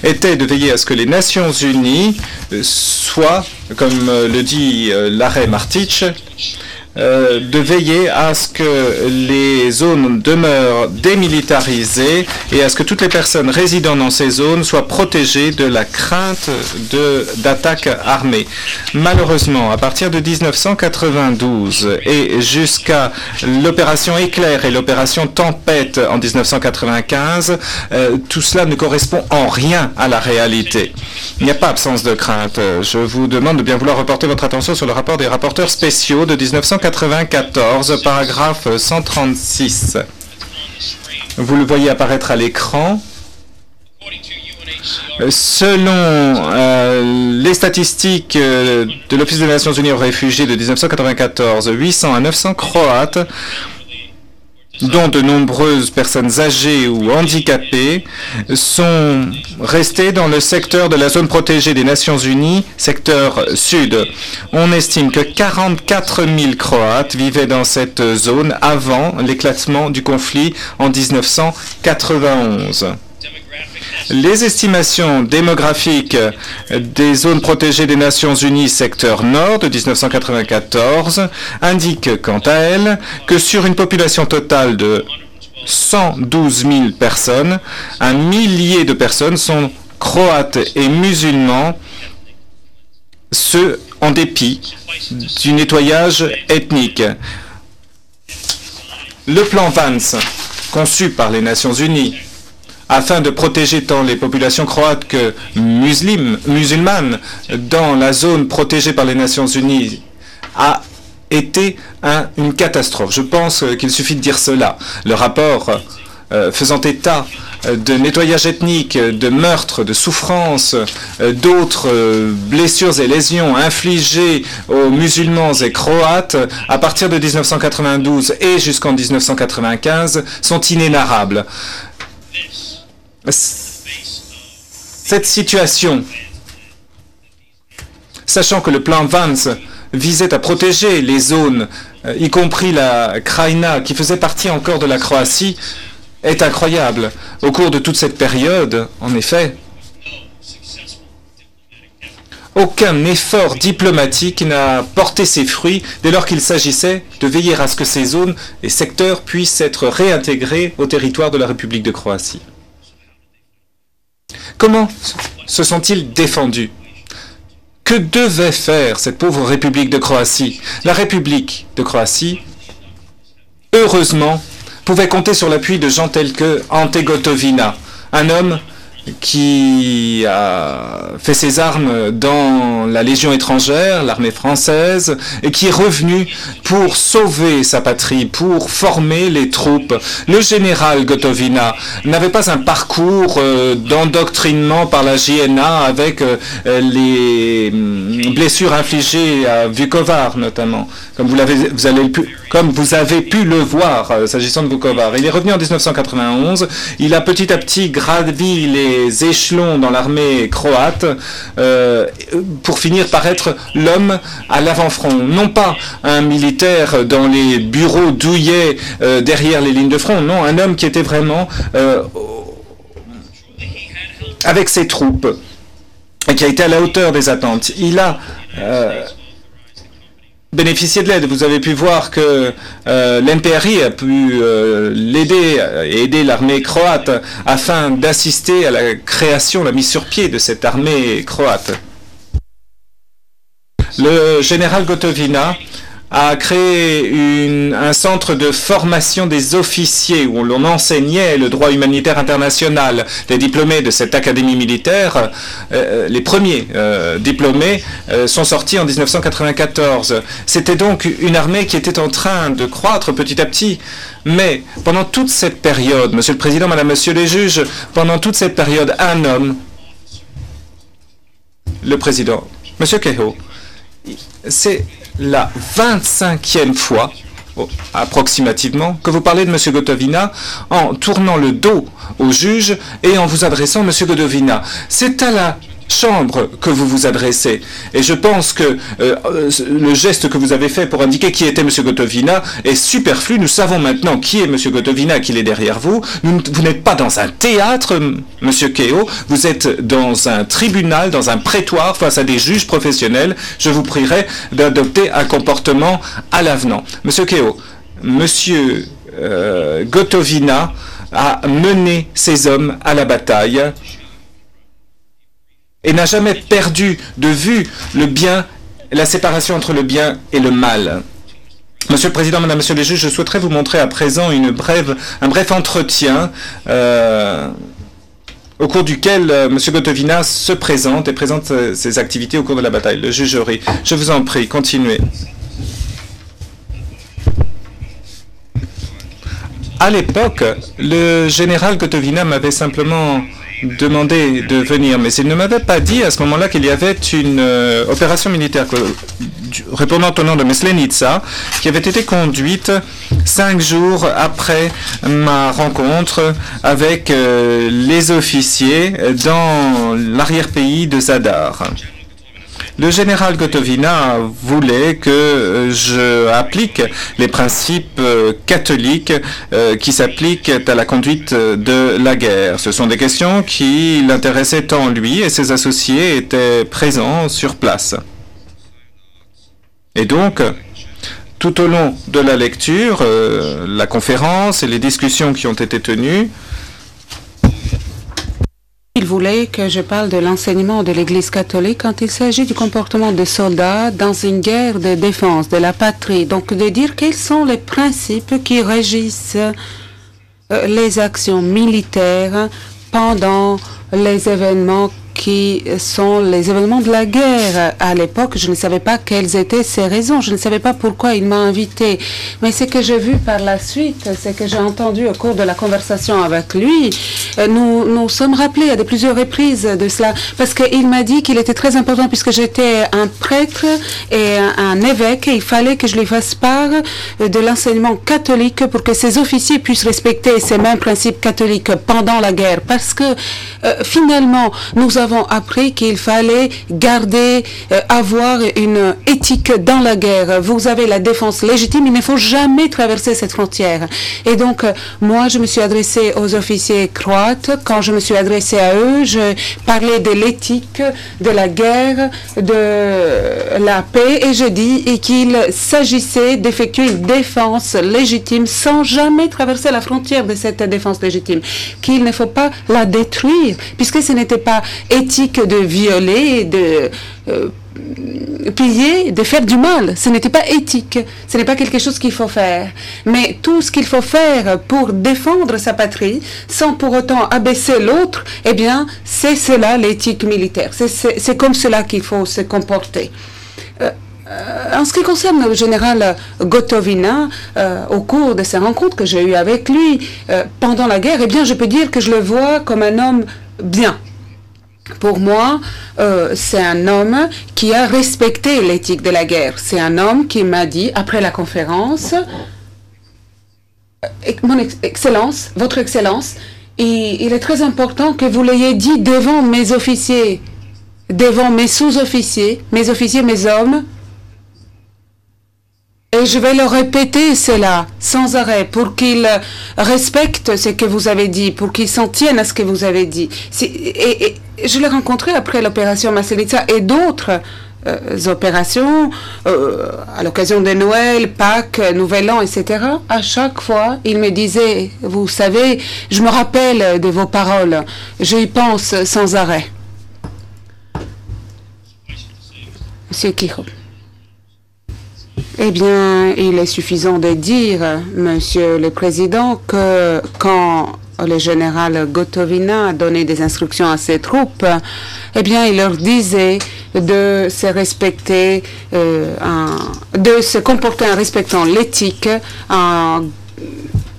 était de veiller à ce que les Nations Unies soient, comme le dit l'arrêt Martic, de veiller à ce que les zones demeurent démilitarisées et à ce que toutes les personnes résidant dans ces zones soient protégées de la crainte d'attaques armées. Malheureusement, à partir de 1992 et jusqu'à l'opération Éclair et l'opération Tempête en 1995, tout cela ne correspond en rien à la réalité. Il n'y a pas absence de crainte. Je vous demande de bien vouloir reporter votre attention sur le rapport des rapporteurs spéciaux de 1994, paragraphe 136. Vous le voyez apparaître à l'écran. Selon les statistiques de l'Office des Nations Unies aux réfugiés de 1994, 800 à 900 Croates dont de nombreuses personnes âgées ou handicapées, sont restés dans le secteur de la zone protégée des Nations Unies, secteur sud. On estime que 44 000 Croates vivaient dans cette zone avant l'éclatement du conflit en 1991. Les estimations démographiques des zones protégées des Nations Unies secteur nord de 1994 indiquent quant à elles que sur une population totale de 112 000 personnes, 1 millier de personnes sont croates et musulmans, ce en dépit du nettoyage ethnique. Le plan Vance, conçu par les Nations Unies, afin de protéger tant les populations croates que musulmanes dans la zone protégée par les Nations Unies, a été une catastrophe. Je pense qu'il suffit de dire cela. Le rapport faisant état de nettoyage ethnique, de meurtres, de souffrances, d'autres blessures et lésions infligées aux musulmans et croates à partir de 1992 et jusqu'en 1995 sont inénarrables. Cette situation, sachant que le plan Vance visait à protéger les zones, y compris la Krajina, qui faisait partie encore de la Croatie, est incroyable. Au cours de toute cette période, en effet, aucun effort diplomatique n'a porté ses fruits dès lors qu'il s'agissait de veiller à ce que ces zones et secteurs puissent être réintégrés au territoire de la République de Croatie. Comment se sont-ils défendus? Que devait faire cette pauvre République de Croatie? La République de Croatie, heureusement, pouvait compter sur l'appui de gens tels que Ante Gotovina, un homme qui a fait ses armes dans la Légion étrangère, l'armée française, et qui est revenu pour sauver sa patrie, pour former les troupes. Le général Gotovina n'avait pas un parcours d'endoctrinement par la JNA avec les blessures infligées à Vukovar notamment, comme vous avez pu le voir s'agissant de Vukovar. Il est revenu en 1991, il a petit à petit gravi les échelons dans l'armée croate pour finir par être l'homme à l'avant-front. Non pas un militaire dans les bureaux douillets derrière les lignes de front, non, un homme qui était vraiment avec ses troupes et qui a été à la hauteur des attentes. Il a bénéficier de l'aide. Vous avez pu voir que l'NPRI a pu l'aider et aider l'armée croate afin d'assister à la création, la mise sur pied de cette armée croate. Le général Gotovina a créé un centre de formation des officiers où l'on enseignait le droit humanitaire international. Les diplômés de cette académie militaire, les premiers diplômés, sont sortis en 1994. C'était donc une armée qui était en train de croître petit à petit. Mais pendant toute cette période, Monsieur le Président, Madame, Monsieur les juges, pendant toute cette période, un homme, le Président, Monsieur Kehoe, c'est la 25e fois, approximativement, que vous parlez de M. Gotovina en tournant le dos au juge et en vous adressant à M. Gotovina. C'est à la Chambre que vous vous adressez. Et je pense que le geste que vous avez fait pour indiquer qui était M. Gotovina est superflu. Nous savons maintenant qui est M. Gotovina, qu'il est derrière vous. Vous n'êtes pas dans un théâtre, M. Kehoe. Vous êtes dans un tribunal, dans un prétoire, face à des juges professionnels. Je vous prierai d'adopter un comportement à l'avenant. M. Kehoe, M. Gotovina a mené ses hommes à la bataille et n'a jamais perdu de vue le bien, la séparation entre le bien et le mal. Monsieur le Président, Madame, Monsieur les juges, je souhaiterais vous montrer à présent un bref entretien au cours duquel Monsieur Gotovina se présente et présente ses activités au cours de la bataille. Le juge Horry, je vous en prie, continuez. À l'époque, le général Gotovina m'avait simplement demandé de venir, mais il ne m'avait pas dit à ce moment-là qu'il y avait une opération militaire répondant au nom de Meslenica, qui avait été conduite 5 jours après ma rencontre avec les officiers dans l'arrière-pays de Zadar. Le général Gotovina voulait que je applique les principes catholiques qui s'appliquent à la conduite de la guerre. Ce sont des questions qui l'intéressaient tant lui et ses associés étaient présents sur place. Et donc, tout au long de la lecture, la conférence et les discussions qui ont été tenues, il voulait que je parle de l'enseignement de l'Église catholique quand il s'agit du comportement des soldats dans une guerre de défense de la patrie. Donc de dire quels sont les principes qui régissent les actions militaires pendant les événements qui sont les événements de la guerre. À l'époque, je ne savais pas quelles étaient ces raisons. Je ne savais pas pourquoi il m'a invité. Mais ce que j'ai vu par la suite, c'est que j'ai entendu au cours de la conversation avec lui, nous sommes rappelés à plusieurs reprises de cela, parce qu'il m'a dit qu'il était très important, puisque j'étais un prêtre et un évêque, et il fallait que je lui fasse part de l'enseignement catholique pour que ces officiers puissent respecter ces mêmes principes catholiques pendant la guerre. Parce que finalement, nous avons appris qu'il fallait garder, avoir une éthique dans la guerre. Vous avez la défense légitime, il ne faut jamais traverser cette frontière. Et donc, moi, je me suis adressée aux officiers croates. Quand je me suis adressée à eux, je parlais de l'éthique, de la guerre, de la paix, et je dis qu'il s'agissait d'effectuer une défense légitime sans jamais traverser la frontière de cette défense légitime, qu'il ne faut pas la détruire, puisque ce n'était pas éthique de violer, de piller, de faire du mal. Ce n'était pas éthique. Ce n'est pas quelque chose qu'il faut faire. Mais tout ce qu'il faut faire pour défendre sa patrie, sans pour autant abaisser l'autre, eh bien, c'est cela l'éthique militaire. C'est comme cela qu'il faut se comporter. En ce qui concerne le général Gotovina, au cours de ces rencontres que j'ai eues avec lui pendant la guerre, eh bien, je peux dire que je le vois comme un homme bien. Pour moi, c'est un homme qui a respecté l'éthique de la guerre. C'est un homme qui m'a dit, après la conférence, Mon Excellence, Votre Excellence, il est très important que vous l'ayez dit devant mes officiers, devant mes sous-officiers, mes officiers, mes hommes. Et je vais leur répéter cela sans arrêt pour qu'ils respectent ce que vous avez dit, pour qu'ils s'en tiennent à ce que vous avez dit. Et je l'ai rencontré après l'opération Maslenica et d'autres opérations, à l'occasion de Noël, Pâques, Nouvel An, etc. À chaque fois, il me disait, vous savez, je me rappelle de vos paroles, j'y pense sans arrêt. Monsieur Kirchhoff. Eh bien, il est suffisant de dire, Monsieur le Président, que quand le général Gotovina a donné des instructions à ses troupes, eh bien, il leur disait de se respecter, de se comporter en respectant l'éthique, en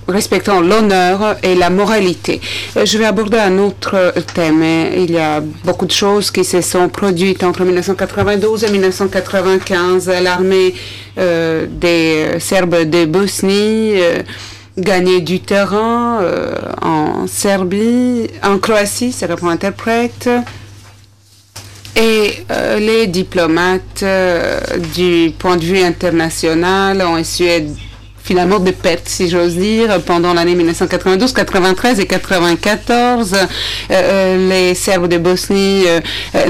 respectant l'honneur et la moralité. Je vais aborder un autre thème. Il y a beaucoup de choses qui se sont produites entre 1992 et 1995. L'armée des Serbes de Bosnie gagné du terrain en Serbie, en Croatie, c'est pour interprète. Et les diplomates du point de vue international ont essuyé finalement de pertes, si j'ose dire, pendant l'année 1992, 93 et 94. Les Serbes de Bosnie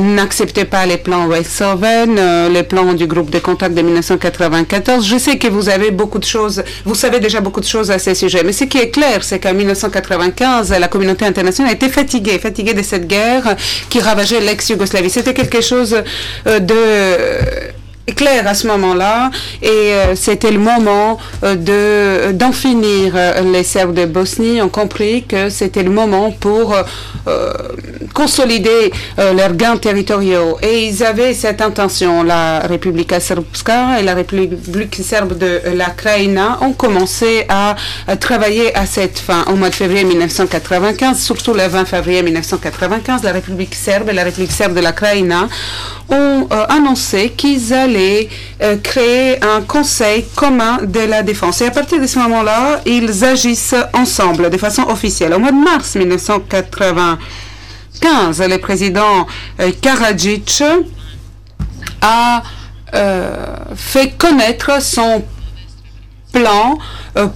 n'acceptaient pas les plans Westhoven, les plans du groupe de contact de 1994. Je sais que vous avez beaucoup de choses, vous savez déjà beaucoup de choses à ce sujet, mais ce qui est clair, c'est qu'en 1995, la communauté internationale était fatiguée de cette guerre qui ravageait l'ex-Yougoslavie. C'était quelque chose de clair à ce moment-là, et c'était le moment d'en finir. Les Serbes de Bosnie ont compris que c'était le moment pour consolider leurs gains territoriaux, et ils avaient cette intention. La Republika Srpska et la République serbe de la Krajina ont commencé à travailler à cette fin. Au mois de février 1995, surtout le 20 février 1995, la République serbe et la République serbe de la Krajina ont annoncé qu'ils allaient allait créer un conseil commun de la défense. Et à partir de ce moment-là, ils agissent ensemble de façon officielle. Au mois de mars 1995, le président Karadzic a fait connaître son plan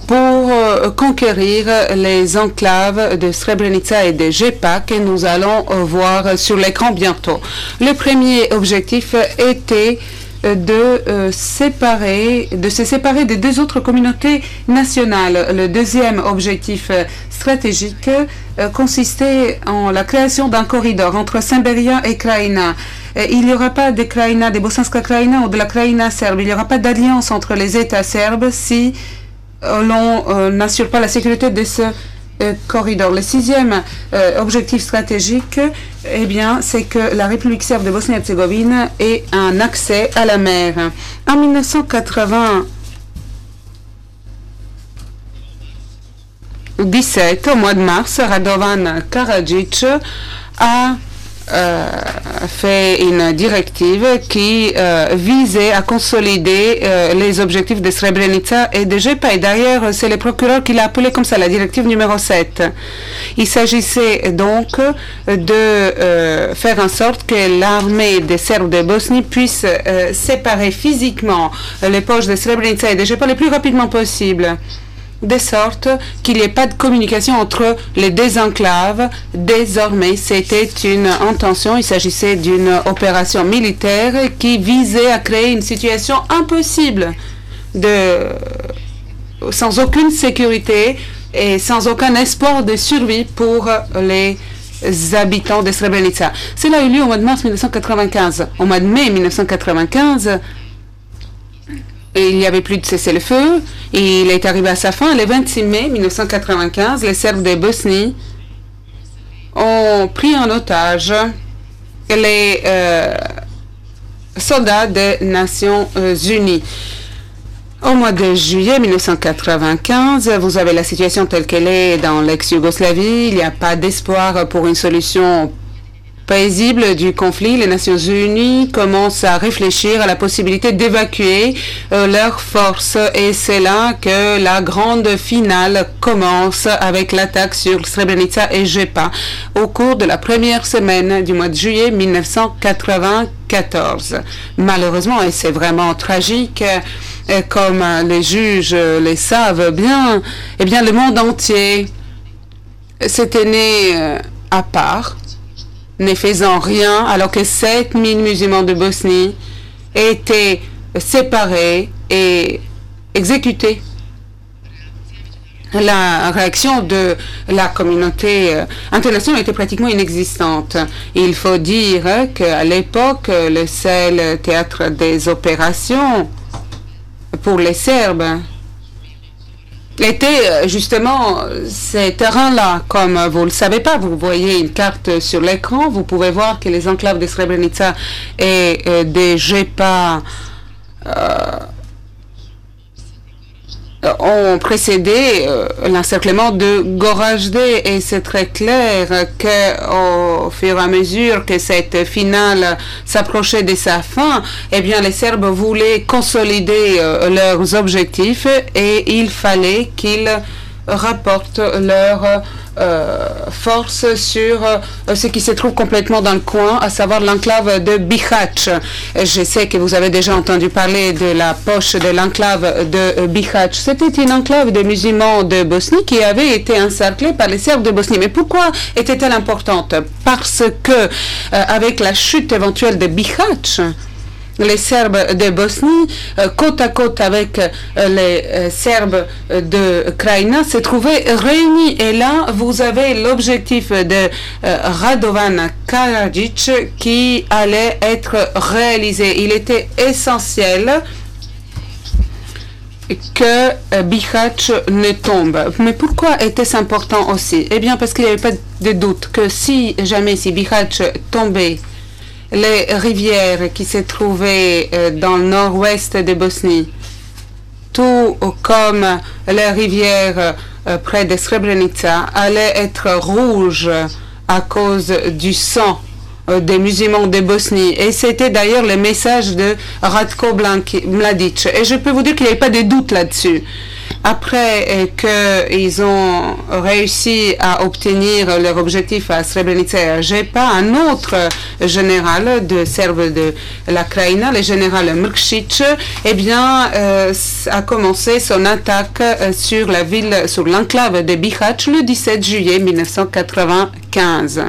pour conquérir les enclaves de Srebrenica et de Žepa que nous allons voir sur l'écran bientôt. Le premier objectif était de se séparer des deux autres communautés nationales. Le deuxième objectif stratégique consistait en la création d'un corridor entre Semberia et Krajina. Il n'y aura pas de Krajina, de Bosanska Krajina ou de la Krajina serbe. Il n'y aura pas d'alliance entre les États serbes si l'on n'assure pas la sécurité de ce corridor. Le sixième objectif stratégique, eh bien, c'est que la République serbe de Bosnie-Herzégovine ait un accès à la mer. En 1997, au mois de mars, Radovan Karadzic a fait une directive qui visait à consolider les objectifs de Srebrenica et de Žepa. Et d'ailleurs, c'est le procureur qui l'a appelé comme ça, la directive numéro 7. Il s'agissait donc de faire en sorte que l'armée des Serbes de Bosnie puisse séparer physiquement les poches de Srebrenica et de Žepa le plus rapidement possible, de sorte qu'il n'y ait pas de communication entre les deux enclaves. Désormais, c'était une intention, il s'agissait d'une opération militaire qui visait à créer une situation impossible, sans aucune sécurité et sans aucun espoir de survie pour les habitants de Srebrenica. Cela a eu lieu au mois de mars 1995. Au mois de mai 1995, il n'y avait plus de cessez-le-feu. Il est arrivé à sa fin le 26 mai 1995. Les Serbes de Bosnie ont pris en otage les soldats des Nations Unies. Au mois de juillet 1995, vous avez la situation telle qu'elle est dans l'ex-Yougoslavie. Il n'y a pas d'espoir pour une solution paisible du conflit. Les Nations Unies commencent à réfléchir à la possibilité d'évacuer leurs forces et c'est là que la grande finale commence avec l'attaque sur Srebrenica et Žepa au cours de la première semaine du mois de juillet 1994. Malheureusement, et c'est vraiment tragique, comme les juges le savent bien, eh bien le monde entier s'était né à part, ne faisant rien, alors que 7000 musulmans de Bosnie étaient séparés et exécutés. La réaction de la communauté internationale était pratiquement inexistante. Il faut dire qu'à l'époque, le seul théâtre des opérations pour les Serbes était justement ces terrains-là. Comme vous ne le savez pas, vous voyez une carte sur l'écran, vous pouvez voir que les enclaves de Srebrenica et de Žepa ont précédé l'encerclement de Goražde et c'est très clair qu'au fur et à mesure que cette finale s'approchait de sa fin, eh bien les Serbes voulaient consolider leurs objectifs et il fallait qu'ils rapportent leur force sur ce qui se trouve complètement dans le coin, à savoir l'enclave de Bihać. Je sais que vous avez déjà entendu parler de la poche de l'enclave de Bihać. C'était une enclave de musulmans de Bosnie qui avait été encerclée par les Serbes de Bosnie. Mais pourquoi était-elle importante? Parce que avec la chute éventuelle de Bihać, les Serbes de Bosnie, côte à côte avec les Serbes de Krajina, se trouvaient réunis. Et là, vous avez l'objectif de Radovan Karadzic qui allait être réalisé. Il était essentiel que Bihać ne tombe. Mais pourquoi était-ce important aussi? Eh bien, parce qu'il n'y avait pas de doute que si Bihać tombait, les rivières qui se trouvaient dans le nord-ouest de Bosnie, tout comme les rivières près de Srebrenica, allaient être rouges à cause du sang des musulmans de Bosnie. Et c'était d'ailleurs le message de Ratko Mladic. Et je peux vous dire qu'il n'y avait pas de doute là-dessus. Après qu'ils ont réussi à obtenir leur objectif à Srebrenica et à Žepa, un autre général de Serbes de la Krajina, le général Mrkšić, eh bien, a commencé son attaque sur la ville, sur l'enclave de Bihać le 17 juillet 1995.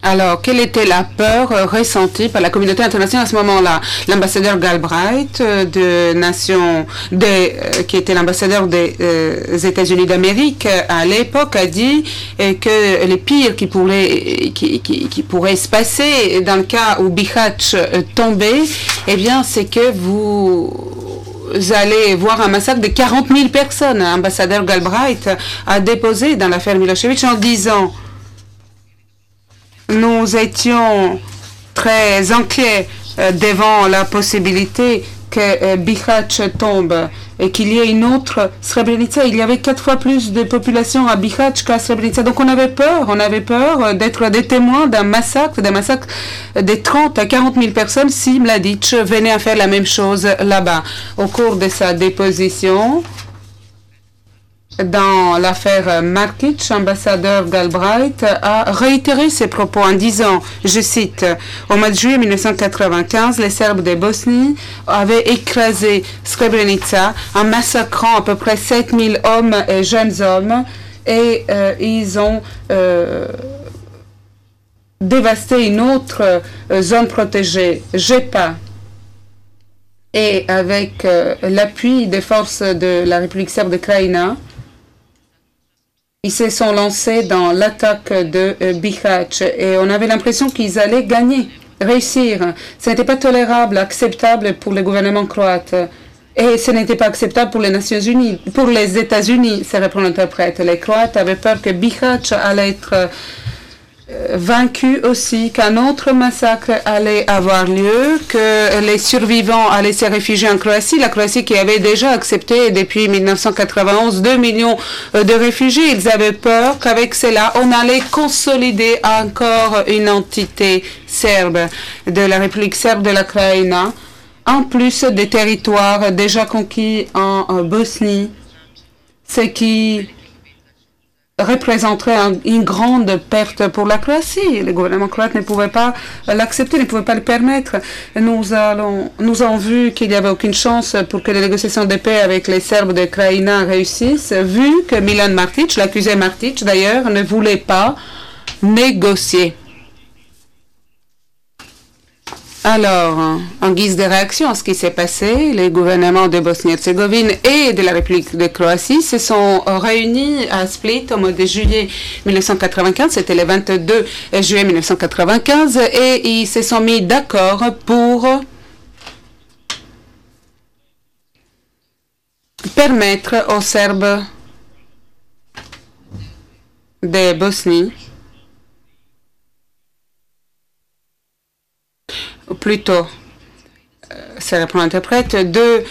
Alors, quelle était la peur ressentie par la communauté internationale à ce moment-là? L'ambassadeur Galbraith qui était l'ambassadeur des États-Unis d'Amérique à l'époque, a dit que le pire qui pourrait se passer dans le cas où Bihać tombait, eh bien, c'est que vous allez voir un massacre de 40 000 personnes. L'ambassadeur Galbraith a déposé dans l'affaire Milosevic en disant: nous étions très inquiets devant la possibilité que Bihać tombe et qu'il y ait une autre Srebrenica. Il y avait 4 fois plus de population à Bihać qu'à Srebrenica. Donc on avait peur d'être des témoins d'un massacre de 30 à 40 000 personnes si Mladic venait à faire la même chose là-bas. Au cours de sa déposition, dans l'affaire Markic, ambassadeur Galbraith a réitéré ses propos en disant, je cite, « Au mois de juillet 1995, les Serbes de Bosnie avaient écrasé Srebrenica en massacrant à peu près 7000 hommes et jeunes hommes et ils ont dévasté une autre zone protégée, Žepa. Et avec l'appui des forces de la République serbe de Krajina, ils se sont lancés dans l'attaque de Bihać et on avait l'impression qu'ils allaient gagner, réussir. Ce n'était pas tolérable, acceptable pour le gouvernement croate. Et ce n'était pas acceptable pour les Nations Unies, pour les États-Unis, se reprend l'interprète. Les Croates avaient peur que Bihać allait être vaincu aussi, qu'un autre massacre allait avoir lieu, que les survivants allaient se réfugier en Croatie, la Croatie qui avait déjà accepté depuis 1991 2 millions de réfugiés. Ils avaient peur qu'avec cela, on allait consolider encore une entité serbe de la République serbe de la Krajina, en plus des territoires déjà conquis en Bosnie, ce qui représenterait une grande perte pour la Croatie. Le gouvernement croate ne pouvait pas l'accepter, ne pouvait pas le permettre. Nous avons vu qu'il n'y avait aucune chance pour que les négociations de paix avec les Serbes de Krajina réussissent, vu que Milan Martić, l'accusé Martić d'ailleurs, ne voulait pas négocier. Alors, en guise de réaction à ce qui s'est passé, les gouvernements de Bosnie-Herzégovine et de la République de Croatie se sont réunis à Split au mois de juillet 1995, c'était le 22 juillet 1995, et ils se sont mis d'accord pour permettre aux Serbes de Bosnie, ou plutôt, ça reprend l'interprète, de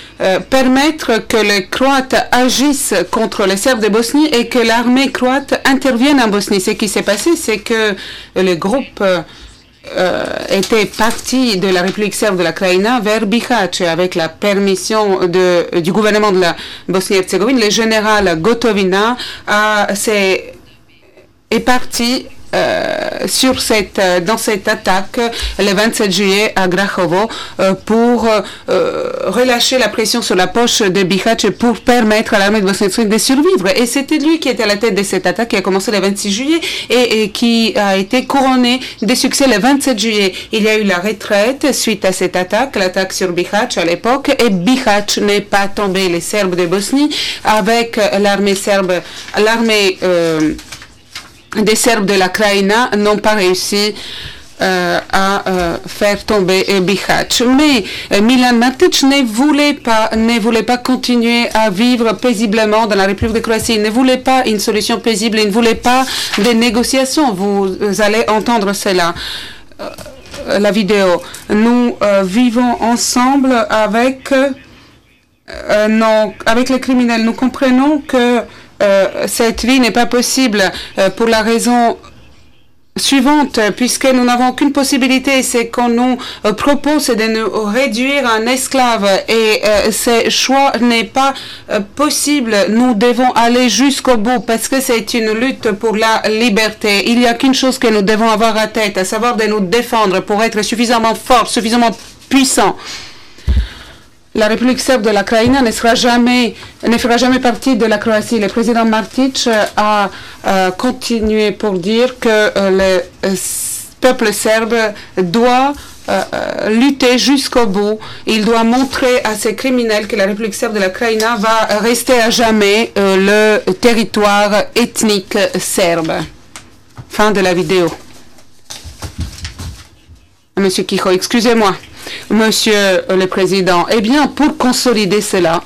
permettre que les Croates agissent contre les Serbes de Bosnie et que l'armée croate intervienne en Bosnie. Ce qui s'est passé, c'est que le groupe était parti de la République serbe de la Krajina vers Bihać avec la permission du gouvernement de la Bosnie-Herzégovine. Le général Gotovina est parti dans cette attaque le 27 juillet à Grahovo pour relâcher la pression sur la poche de Bihać pour permettre à l'armée de Bosnie-Herzégovine de survivre. Et c'était lui qui était à la tête de cette attaque qui a commencé le 26 juillet et qui a été couronné de succès le 27 juillet. Il y a eu la retraite suite à cette attaque, l'attaque sur Bihać à l'époque, et Bihać n'est pas tombé. Les Serbes de Bosnie avec l'armée serbe, des Serbes de la Krajina n'ont pas réussi à faire tomber Bihać. Mais Milan Martić ne voulait pas continuer à vivre paisiblement dans la République de Croatie. Il ne voulait pas une solution paisible, il ne voulait pas des négociations. Vous allez entendre cela. La vidéo. Nous vivons ensemble avec les criminels. Nous comprenons que cette vie n'est pas possible pour la raison suivante, puisque nous n'avons aucune possibilité. C'est qu'on nous propose de nous réduire en esclaves et ce choix n'est pas possible. Nous devons aller jusqu'au bout parce que c'est une lutte pour la liberté. Il n'y a qu'une chose que nous devons avoir à tête, à savoir de nous défendre pour être suffisamment forts, suffisamment puissants. La République serbe de la Krajina ne fera jamais partie de la Croatie. Le président Martić a continué pour dire que le peuple serbe doit lutter jusqu'au bout. Il doit montrer à ces criminels que la République serbe de la Krajina va rester à jamais le territoire ethnique serbe. Fin de la vidéo. Monsieur Kicho, excusez-moi. Monsieur le Président, eh bien, pour consolider cela,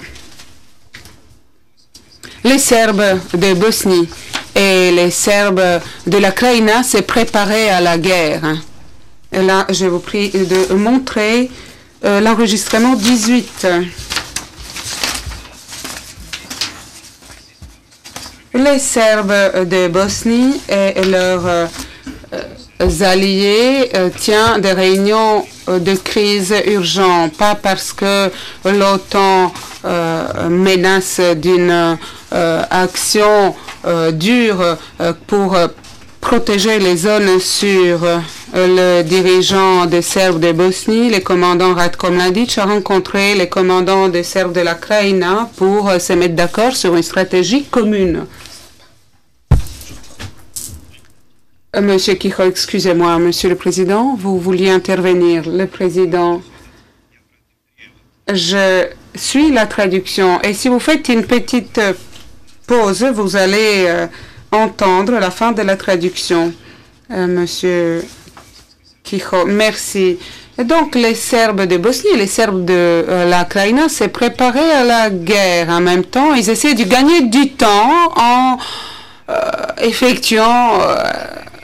les Serbes de Bosnie et les Serbes de la Krajina s'est préparé à la guerre. Et là, je vous prie de montrer l'enregistrement 18. Les Serbes de Bosnie et leurs alliés tiennent des réunions de crise urgente, pas parce que l'OTAN menace d'une action dure pour protéger les zones sûres. Le dirigeant des Serbes de Bosnie, le commandant Ratko Mladić, a rencontré les commandants des Serbes de la Krajina pour se mettre d'accord sur une stratégie commune. Monsieur Kicho, excusez-moi, Monsieur le Président, vous vouliez intervenir. Le Président, je suis la traduction et si vous faites une petite pause, vous allez entendre la fin de la traduction. Monsieur Kicho, merci. Et donc, les Serbes de Bosnie et les Serbes de la Krajina s'est préparé à la guerre. En même temps, ils essaient de gagner du temps en effectuant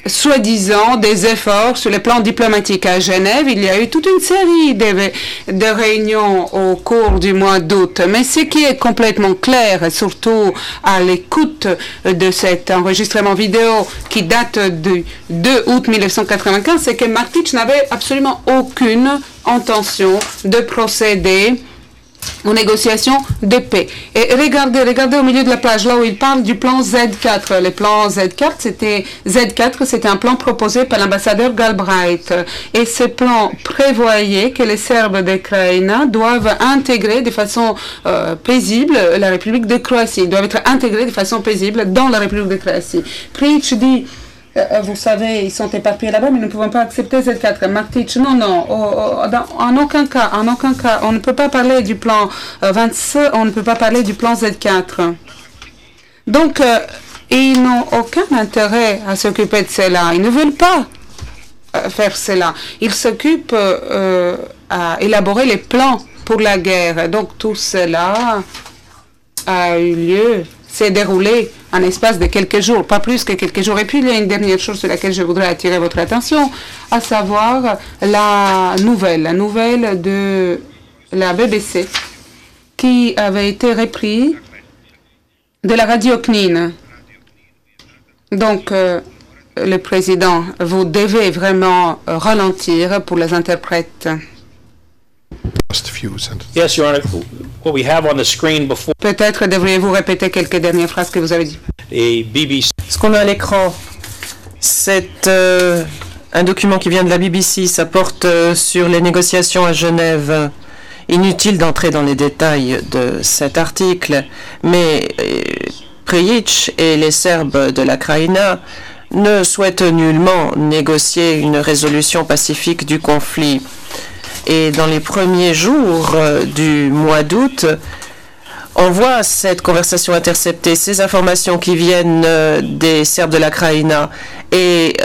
soi-disant des efforts sur le plan diplomatique. À Genève, il y a eu toute une série de réunions au cours du mois d'août. Mais ce qui est complètement clair, surtout à l'écoute de cet enregistrement vidéo qui date du 2 août 1995, c'est que Martić n'avait absolument aucune intention de procéder aux négociations de paix. Et regardez au milieu de la plage, là où il parle du plan Z4. Le plan Z4, c'était un plan proposé par l'ambassadeur Galbraith. Et ce plan prévoyait que les Serbes de Krajina doivent intégrer de façon paisible la République de Croatie. Ils doivent être intégrés de façon paisible dans la République de Croatie. Prić dit vous savez, ils sont éparpillés là-bas, mais nous ne pouvons pas accepter Z4. Martić, non, en aucun cas, on ne peut pas parler du plan 26, on ne peut pas parler du plan Z4. Donc, ils n'ont aucun intérêt à s'occuper de cela. Ils ne veulent pas faire cela. Ils s'occupent à élaborer les plans pour la guerre. Donc, tout cela a eu lieu, s'est déroulé en espace de quelques jours, pas plus que quelques jours. Et puis, il y a une dernière chose sur laquelle je voudrais attirer votre attention, à savoir la nouvelle de la BBC qui avait été reprise de la radio CNIN. Donc, le Président, vous devez vraiment ralentir pour les interprètes. Yes, Your Honor. What we have on the screen before. Peut-être devriez-vous répéter quelques dernières phrases que vous avez dit. A BBC. Ce qu'on a à l'écran, c'est un document qui vient de la BBC. Ça porte sur les négociations à Genève. Inutile d'entrer dans les détails de cet article, mais Prijić et les Serbes de la Krajina ne souhaitent nullement négocier une résolution pacifique du conflit. Et dans les premiers jours du mois d'août, on voit cette conversation interceptée, ces informations qui viennent des Serbes de la Krajina. Et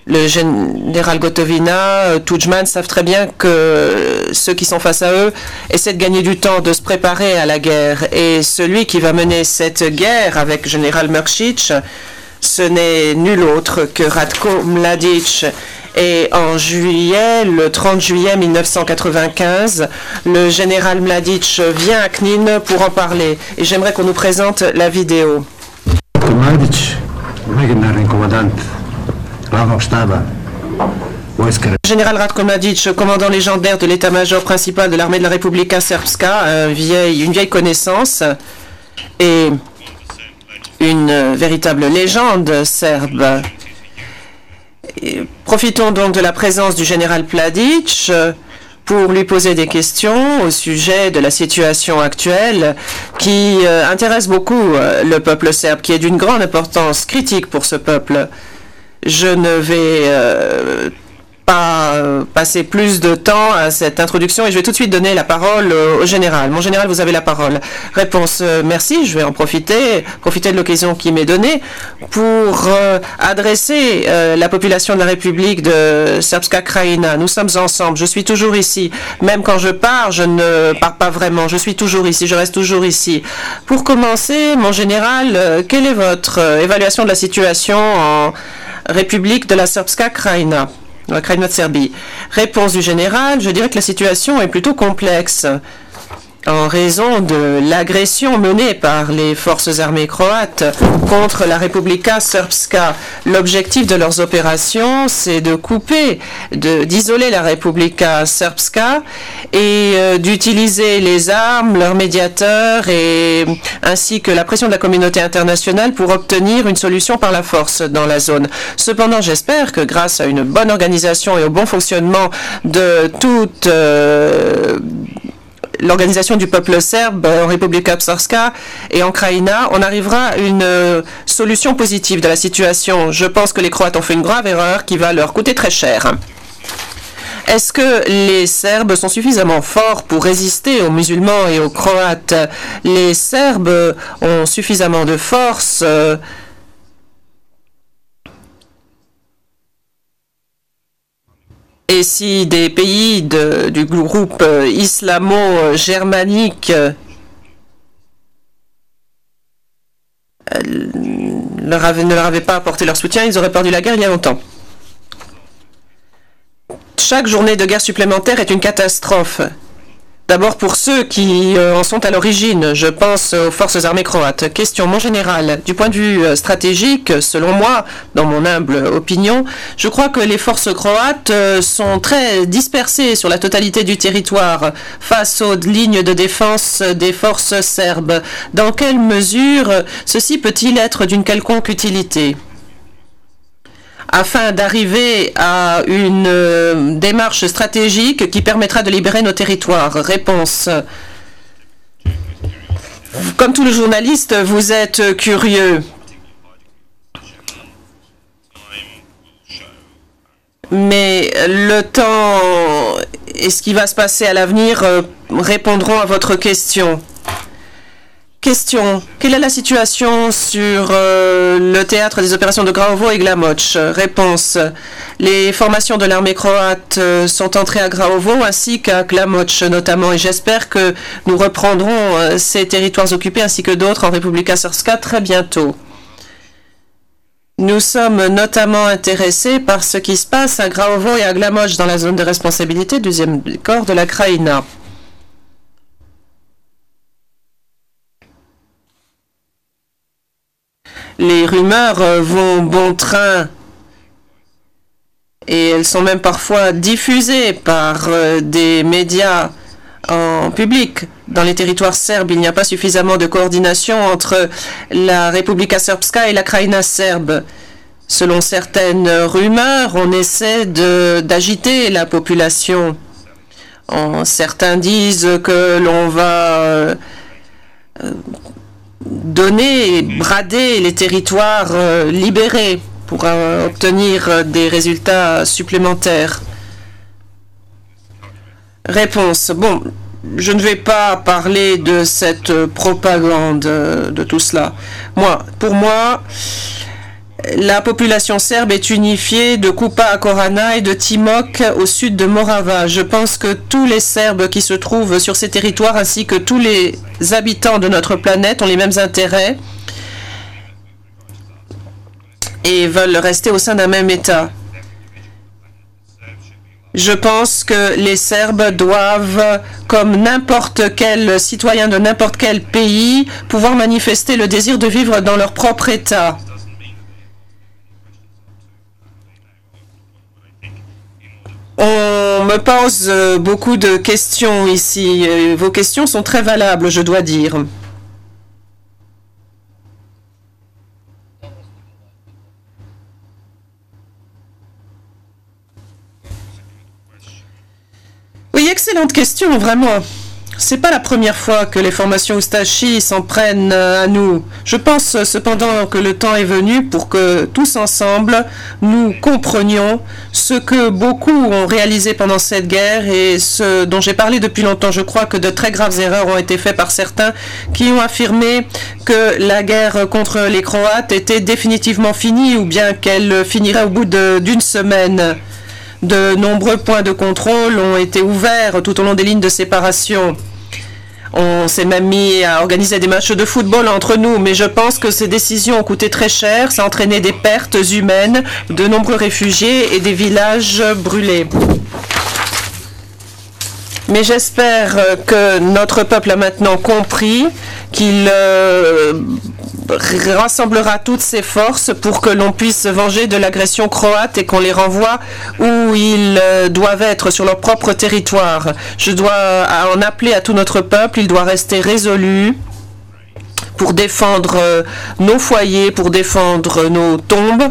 le général Gotovina, Tudjman savent très bien que ceux qui sont face à eux essaient de gagner du temps, de se préparer à la guerre. Et celui qui va mener cette guerre avec le général Mrkić, ce n'est nul autre que Ratko Mladić. Et en juillet, le 30 juillet 1995, le général Mladic vient à Knin pour en parler. Et j'aimerais qu'on nous présente la vidéo. Général Ratko Mladic, commandant légendaire de l'état-major principal de l'armée de la Republika Srpska, une vieille connaissance et une véritable légende serbe. Et profitons donc de la présence du général Mladic pour lui poser des questions au sujet de la situation actuelle qui intéresse beaucoup le peuple serbe, qui est d'une grande importance critique pour ce peuple. Je ne vais pas passer plus de temps à cette introduction et je vais tout de suite donner la parole au général. Mon général, vous avez la parole. Réponse, merci. Je vais en profiter de l'occasion qui m'est donnée pour adresser la population de la République de Srpska Krajina. Nous sommes ensemble. Je suis toujours ici. Même quand je pars, je ne pars pas vraiment. Je suis toujours ici. Je reste toujours ici. Pour commencer, mon général, quelle est votre évaluation de la situation en République de la Srpska Krajina? La Krajina de Serbie. Réponse du général, je dirais que la situation est plutôt complexe en raison de l'agression menée par les forces armées croates contre la Republika Srpska. L'objectif de leurs opérations, c'est de couper, d'isoler la Republika Srpska et d'utiliser les armes, leurs médiateurs ainsi que la pression de la communauté internationale pour obtenir une solution par la force dans la zone. Cependant, j'espère que grâce à une bonne organisation et au bon fonctionnement de toute l'organisation du peuple serbe en Republika Srpska et en Krajina, on arrivera à une solution positive de la situation. Je pense que les Croates ont fait une grave erreur qui va leur coûter très cher. Est-ce que les Serbes sont suffisamment forts pour résister aux musulmans et aux Croates? Les Serbes ont suffisamment de force et si des pays du groupe islamo-germanique ne leur avaient pas apporté leur soutien, ils auraient perdu la guerre il y a longtemps. Chaque journée de guerre supplémentaire est une catastrophe. D'abord pour ceux qui en sont à l'origine, je pense aux forces armées croates. Question, mon général, du point de vue stratégique, selon moi, dans mon humble opinion, je crois que les forces croates sont très dispersées sur la totalité du territoire face aux lignes de défense des forces serbes. Dans quelle mesure ceci peut-il être d'une quelconque utilité ? Afin d'arriver à une démarche stratégique qui permettra de libérer nos territoires. Réponse. Comme tous les journalistes, vous êtes curieux. Mais le temps et ce qui va se passer à l'avenir répondront à votre question. Question. Quelle est la situation sur le théâtre des opérations de Graovo et Glamoc? Réponse. Les formations de l'armée croate sont entrées à Graovo ainsi qu'à Glamoc notamment et j'espère que nous reprendrons ces territoires occupés ainsi que d'autres en Republika Srpska très bientôt. Nous sommes notamment intéressés par ce qui se passe à Graovo et à Glamoc dans la zone de responsabilité du 2e corps de la Krajina. Les rumeurs vont bon train et elles sont même parfois diffusées par des médias en public. Dans les territoires serbes, il n'y a pas suffisamment de coordination entre la Republika Srpska et la Krajina serbe. Selon certaines rumeurs, on essaie d'agiter la population. Certains disent que l'on va donner, brader les territoires libérés pour obtenir des résultats supplémentaires. Réponse. Bon, je ne vais pas parler de cette propagande, de tout cela. Pour moi, la population serbe est unifiée de Kupa à Korana et de Timok au sud de Morava. Je pense que tous les Serbes qui se trouvent sur ces territoires ainsi que tous les habitants de notre planète ont les mêmes intérêts et veulent rester au sein d'un même État. Je pense que les Serbes doivent, comme n'importe quel citoyen de n'importe quel pays, pouvoir manifester le désir de vivre dans leur propre État. On me pose beaucoup de questions ici. Vos questions sont très valables, je dois dire. Oui, excellente question, vraiment. C'est pas la première fois que les formations Oustachi s'en prennent à nous. Je pense cependant que le temps est venu pour que tous ensemble, nous comprenions ce que beaucoup ont réalisé pendant cette guerre et ce dont j'ai parlé depuis longtemps. Je crois que de très graves erreurs ont été faites par certains qui ont affirmé que la guerre contre les Croates était définitivement finie ou bien qu'elle finirait au bout d'une semaine. De nombreux points de contrôle ont été ouverts tout au long des lignes de séparation. On s'est même mis à organiser des matchs de football entre nous, mais je pense que ces décisions ont coûté très cher. Ça a entraîné des pertes humaines, de nombreux réfugiés et des villages brûlés. Mais j'espère que notre peuple a maintenant compris qu'il rassemblera toutes ses forces pour que l'on puisse se venger de l'agression croate et qu'on les renvoie où ils doivent être, sur leur propre territoire. Je dois en appeler à tout notre peuple, il doit rester résolu pour défendre nos foyers, pour défendre nos tombes.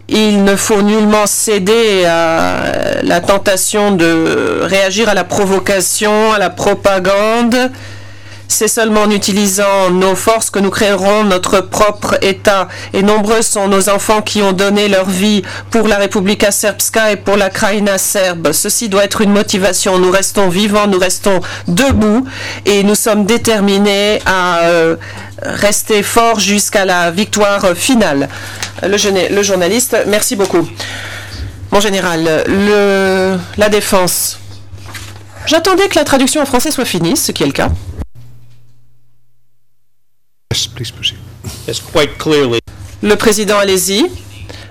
Il ne faut nullement céder à la tentation de réagir à la provocation, à la propagande. C'est seulement en utilisant nos forces que nous créerons notre propre État. Et nombreux sont nos enfants qui ont donné leur vie pour la Republika Srpska et pour la Krajina serbe. Ceci doit être une motivation. Nous restons vivants, nous restons debout et nous sommes déterminés à rester forts jusqu'à la victoire finale. Le journaliste, merci beaucoup. Mon général, la défense. J'attendais que la traduction en français soit finie, ce qui est le cas. Yes, quite clearly. Le président, allez-y.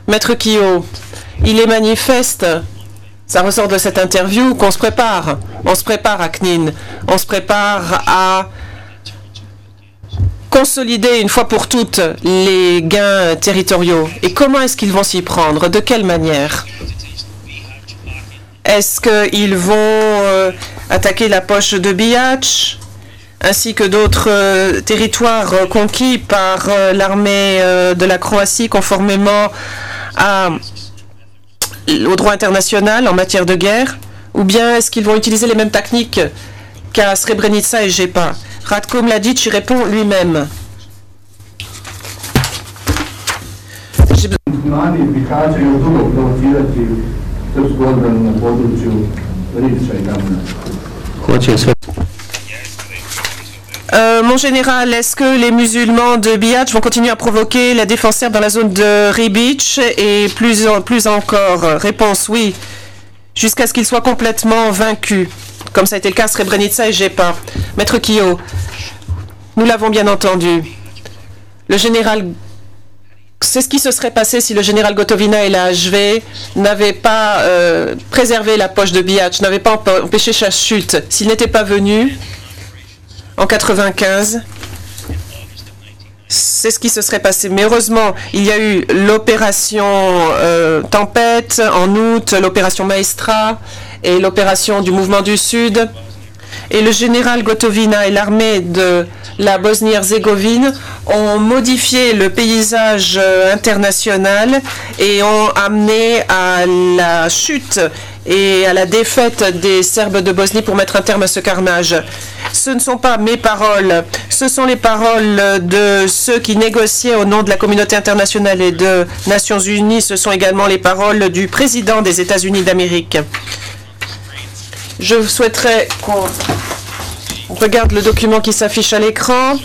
Maître Kyo, il est manifeste, ça ressort de cette interview, qu'on se prépare. On se prépare à Knin. On se prépare à consolider une fois pour toutes les gains territoriaux. Et comment est-ce qu'ils vont s'y prendre? De quelle manière? Est-ce qu'ils vont attaquer la poche de Bihac ainsi que d'autres territoires conquis par l'armée de la Croatie conformément au droit international en matière de guerre? Ou bien est-ce qu'ils vont utiliser les mêmes techniques qu'à Srebrenica et Jepa? Ratko Mladic y répond lui-même. Mon général, est-ce que les musulmans de Bihac vont continuer à provoquer la défense serbe dans la zone de Ribic et plus encore? Réponse oui, jusqu'à ce qu'ils soient complètement vaincus, comme ça a été le cas à Srebrenica et Jepa. Maître Kyo, nous l'avons bien entendu. Le général, c'est ce qui se serait passé si le général Gotovina et la HV n'avaient pas préservé la poche de Bihac, n'avaient pas empêché sa chute. S'ils n'étaient pas venus en 95, c'est ce qui se serait passé. Mais heureusement, il y a eu l'opération Tempête en août, l'opération Maestra et l'opération du Mouvement du Sud. Et le général Gotovina et l'armée de la Bosnie-Herzégovine ont modifié le paysage international et ont amené à la chute et à la défaite des Serbes de Bosnie pour mettre un terme à ce carnage. Ce ne sont pas mes paroles, ce sont les paroles de ceux qui négociaient au nom de la communauté internationale et de Nations Unies. Ce sont également les paroles du président des États-Unis d'Amérique. Je souhaiterais qu'on regarde le document qui s'affiche à l'écran.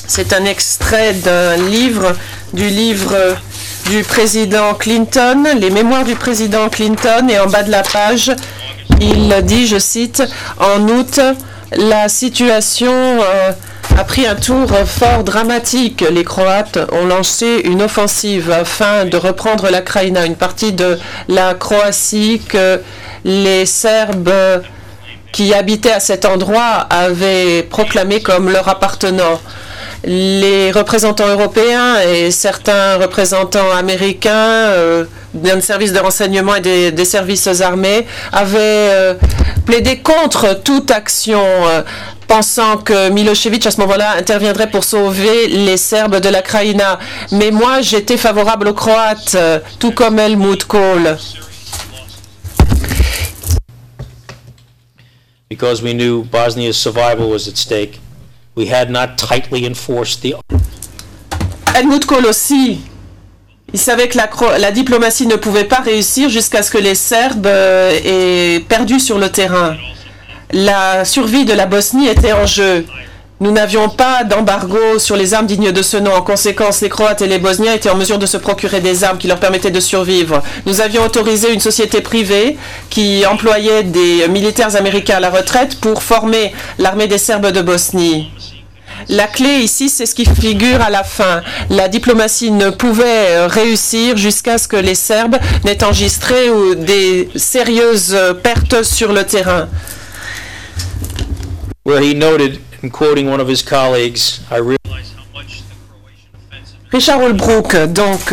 C'est un extrait d'un livre, du président Clinton, les mémoires du président Clinton, et en bas de la page, il dit, je cite, en août, la situation a pris un tour fort dramatique. Les Croates ont lancé une offensive afin de reprendre la Krajina, une partie de la Croatie que les Serbes qui habitaient à cet endroit avaient proclamé comme leur appartenant. Les représentants européens et certains représentants américains d'un service de renseignement et des services armés avaient plaidé contre toute action, pensant que Milosevic à ce moment-là interviendrait pour sauver les Serbes de la Krajina. Mais moi, j'étais favorable aux Croates, tout comme Helmut Kohl. Because we knew Bosnia's survival was at stake, we had not tightly enforced the... Helmut Kohl aussi. Il savait que la diplomatie ne pouvait pas réussir jusqu'à ce que les Serbes aient perdu sur le terrain. La survie de la Bosnie était en jeu. Nous n'avions pas d'embargo sur les armes dignes de ce nom. En conséquence, les Croates et les Bosniens étaient en mesure de se procurer des armes qui leur permettaient de survivre. Nous avions autorisé une société privée qui employait des militaires américains à la retraite pour former l'armée des Serbes de Bosnie. La clé ici, c'est ce qui figure à la fin. La diplomatie ne pouvait réussir jusqu'à ce que les Serbes n'aient enregistré des sérieuses pertes sur le terrain. Where he noted, in quoting one of his colleagues, I realized how much the Croatian offensive... Richard Holbrooke, donc,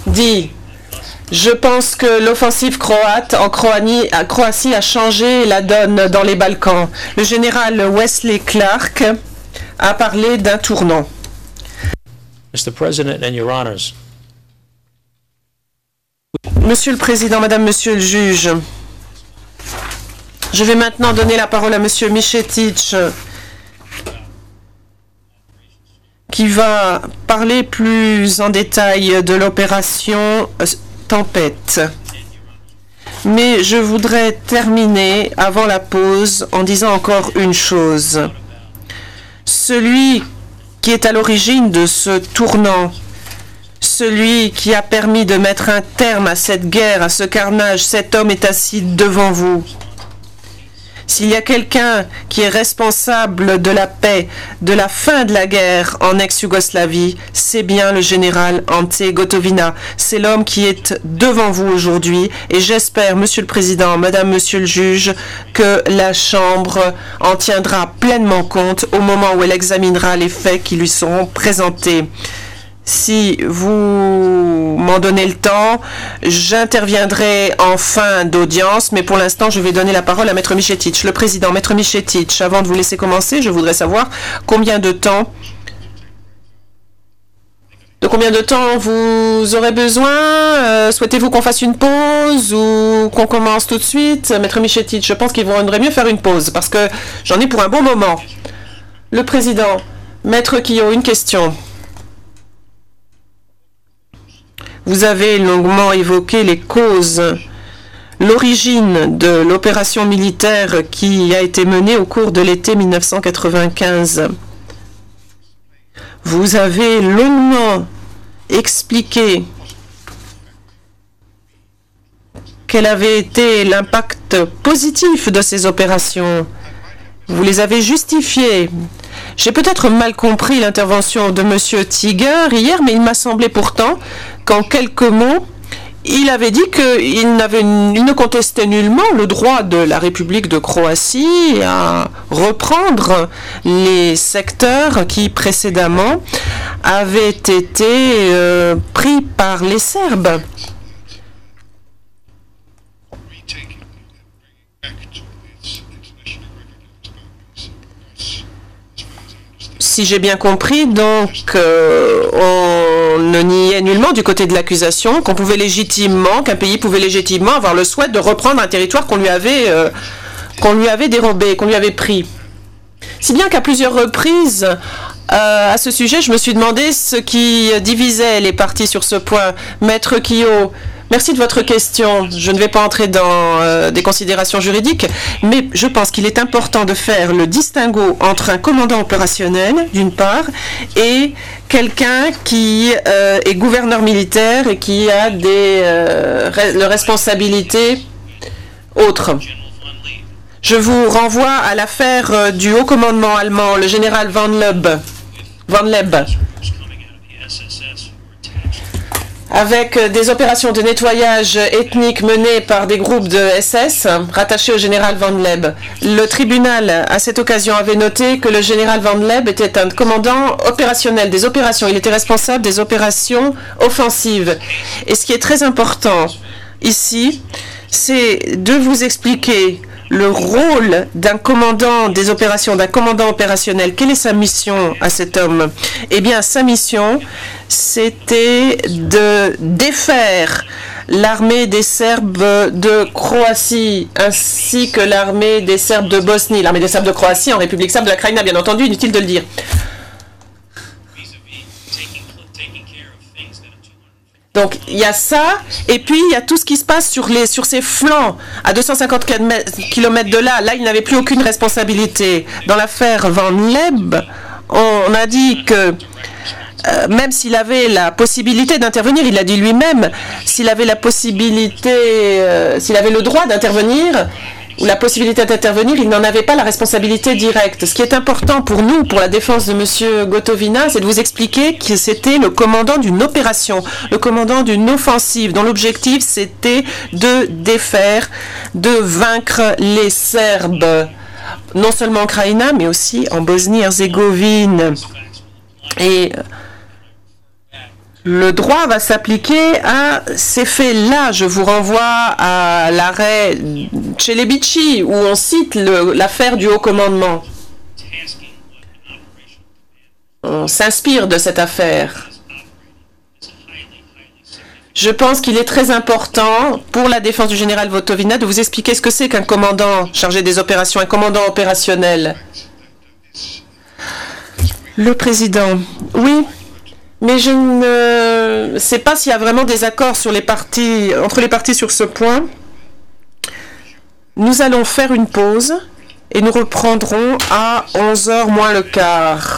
dit « Je pense que l'offensive croate en Croatie a changé la donne dans les Balkans. » Le général Wesley Clark a parlé d'un tournant. Mr. President and Your Honors. Monsieur le Président, Madame, Monsieur le Juge, je vais maintenant donner la parole à Monsieur Michetic, qui va parler plus en détail de l'opération Tempête. Mais je voudrais terminer avant la pause en disant encore une chose. Celui qui est à l'origine de ce tournant, celui qui a permis de mettre un terme à cette guerre, à ce carnage, cet homme est assis devant vous. S'il y a quelqu'un qui est responsable de la paix, de la fin de la guerre en ex-Yougoslavie, c'est bien le général Ante Gotovina. C'est l'homme qui est devant vous aujourd'hui et j'espère, Monsieur le Président, Madame, Monsieur le Juge, que la Chambre en tiendra pleinement compte au moment où elle examinera les faits qui lui seront présentés. Si vous m'en donnez le temps, j'interviendrai en fin d'audience, mais pour l'instant, je vais donner la parole à Maître Michetic. Le Président, Maître Michetic, avant de vous laisser commencer, je voudrais savoir combien de temps vous aurez besoin. Souhaitez-vous qu'on fasse une pause ou qu'on commence tout de suite? Maître Michetic, je pense qu'il vaudrait mieux faire une pause, parce que j'en ai pour un bon moment. Le Président, Maître Quillot, une question. Vous avez longuement évoqué les causes, l'origine de l'opération militaire qui a été menée au cours de l'été 1995. Vous avez longuement expliqué quel avait été l'impact positif de ces opérations. Vous les avez justifiées. J'ai peut-être mal compris l'intervention de M. Tiger hier, mais il m'a semblé pourtant qu'en quelques mots, il avait dit qu'il ne contestait nullement le droit de la République de Croatie à reprendre les secteurs qui précédemment avaient été pris par les Serbes. Si j'ai bien compris, donc on ne niait nullement du côté de l'accusation qu'un pays pouvait légitimement avoir le souhait de reprendre un territoire qu'on lui avait dérobé, qu'on lui avait pris. Si bien qu'à plusieurs reprises, à ce sujet, je me suis demandé ce qui divisait les partis sur ce point. Maître Quillot, merci de votre question. Je ne vais pas entrer dans des considérations juridiques, mais je pense qu'il est important de faire le distinguo entre un commandant opérationnel, d'une part, et quelqu'un qui est gouverneur militaire et qui a des responsabilités autres. Je vous renvoie à l'affaire du haut commandement allemand, le général Van Leb, avec des opérations de nettoyage ethnique menées par des groupes de SS rattachés au général Van Leb. Le tribunal, à cette occasion, avait noté que le général Van Leb était un commandant opérationnel des opérations. Il était responsable des opérations offensives. Et ce qui est très important ici, c'est de vous expliquer le rôle d'un commandant des opérations, d'un commandant opérationnel. Quelle est sa mission à cet homme? Eh bien, sa mission, c'était de défaire l'armée des Serbes de Croatie, ainsi que l'armée des Serbes de Bosnie. L'armée des Serbes de Croatie en République serbe de la Krajina, bien entendu, inutile de le dire. Donc, il y a ça, et puis il y a tout ce qui se passe sur ses flancs, à 250 km de là. Là, il n'avait plus aucune responsabilité. Dans l'affaire Van Leb, on a dit que même s'il avait la possibilité d'intervenir, il l'a dit lui-même, s'il avait la possibilité, s'il avait le droit d'intervenir, ou la possibilité d'intervenir, il n'en avait pas la responsabilité directe. Ce qui est important pour nous, pour la défense de M. Gotovina, c'est de vous expliquer que c'était le commandant d'une opération, le commandant d'une offensive, dont l'objectif c'était de défaire, de vaincre les Serbes, non seulement en Krajina, mais aussi en Bosnie-Herzégovine. Et le droit va s'appliquer à ces faits-là. Je vous renvoie à l'arrêt Celebici, où on cite l'affaire du haut commandement. On s'inspire de cette affaire. Je pense qu'il est très important pour la défense du général Gotovina de vous expliquer ce que c'est qu'un commandant chargé des opérations, un commandant opérationnel. Le président, oui. Mais je ne sais pas s'il y a vraiment des accords sur entre les partis sur ce point. Nous allons faire une pause et nous reprendrons à 11h moins le quart.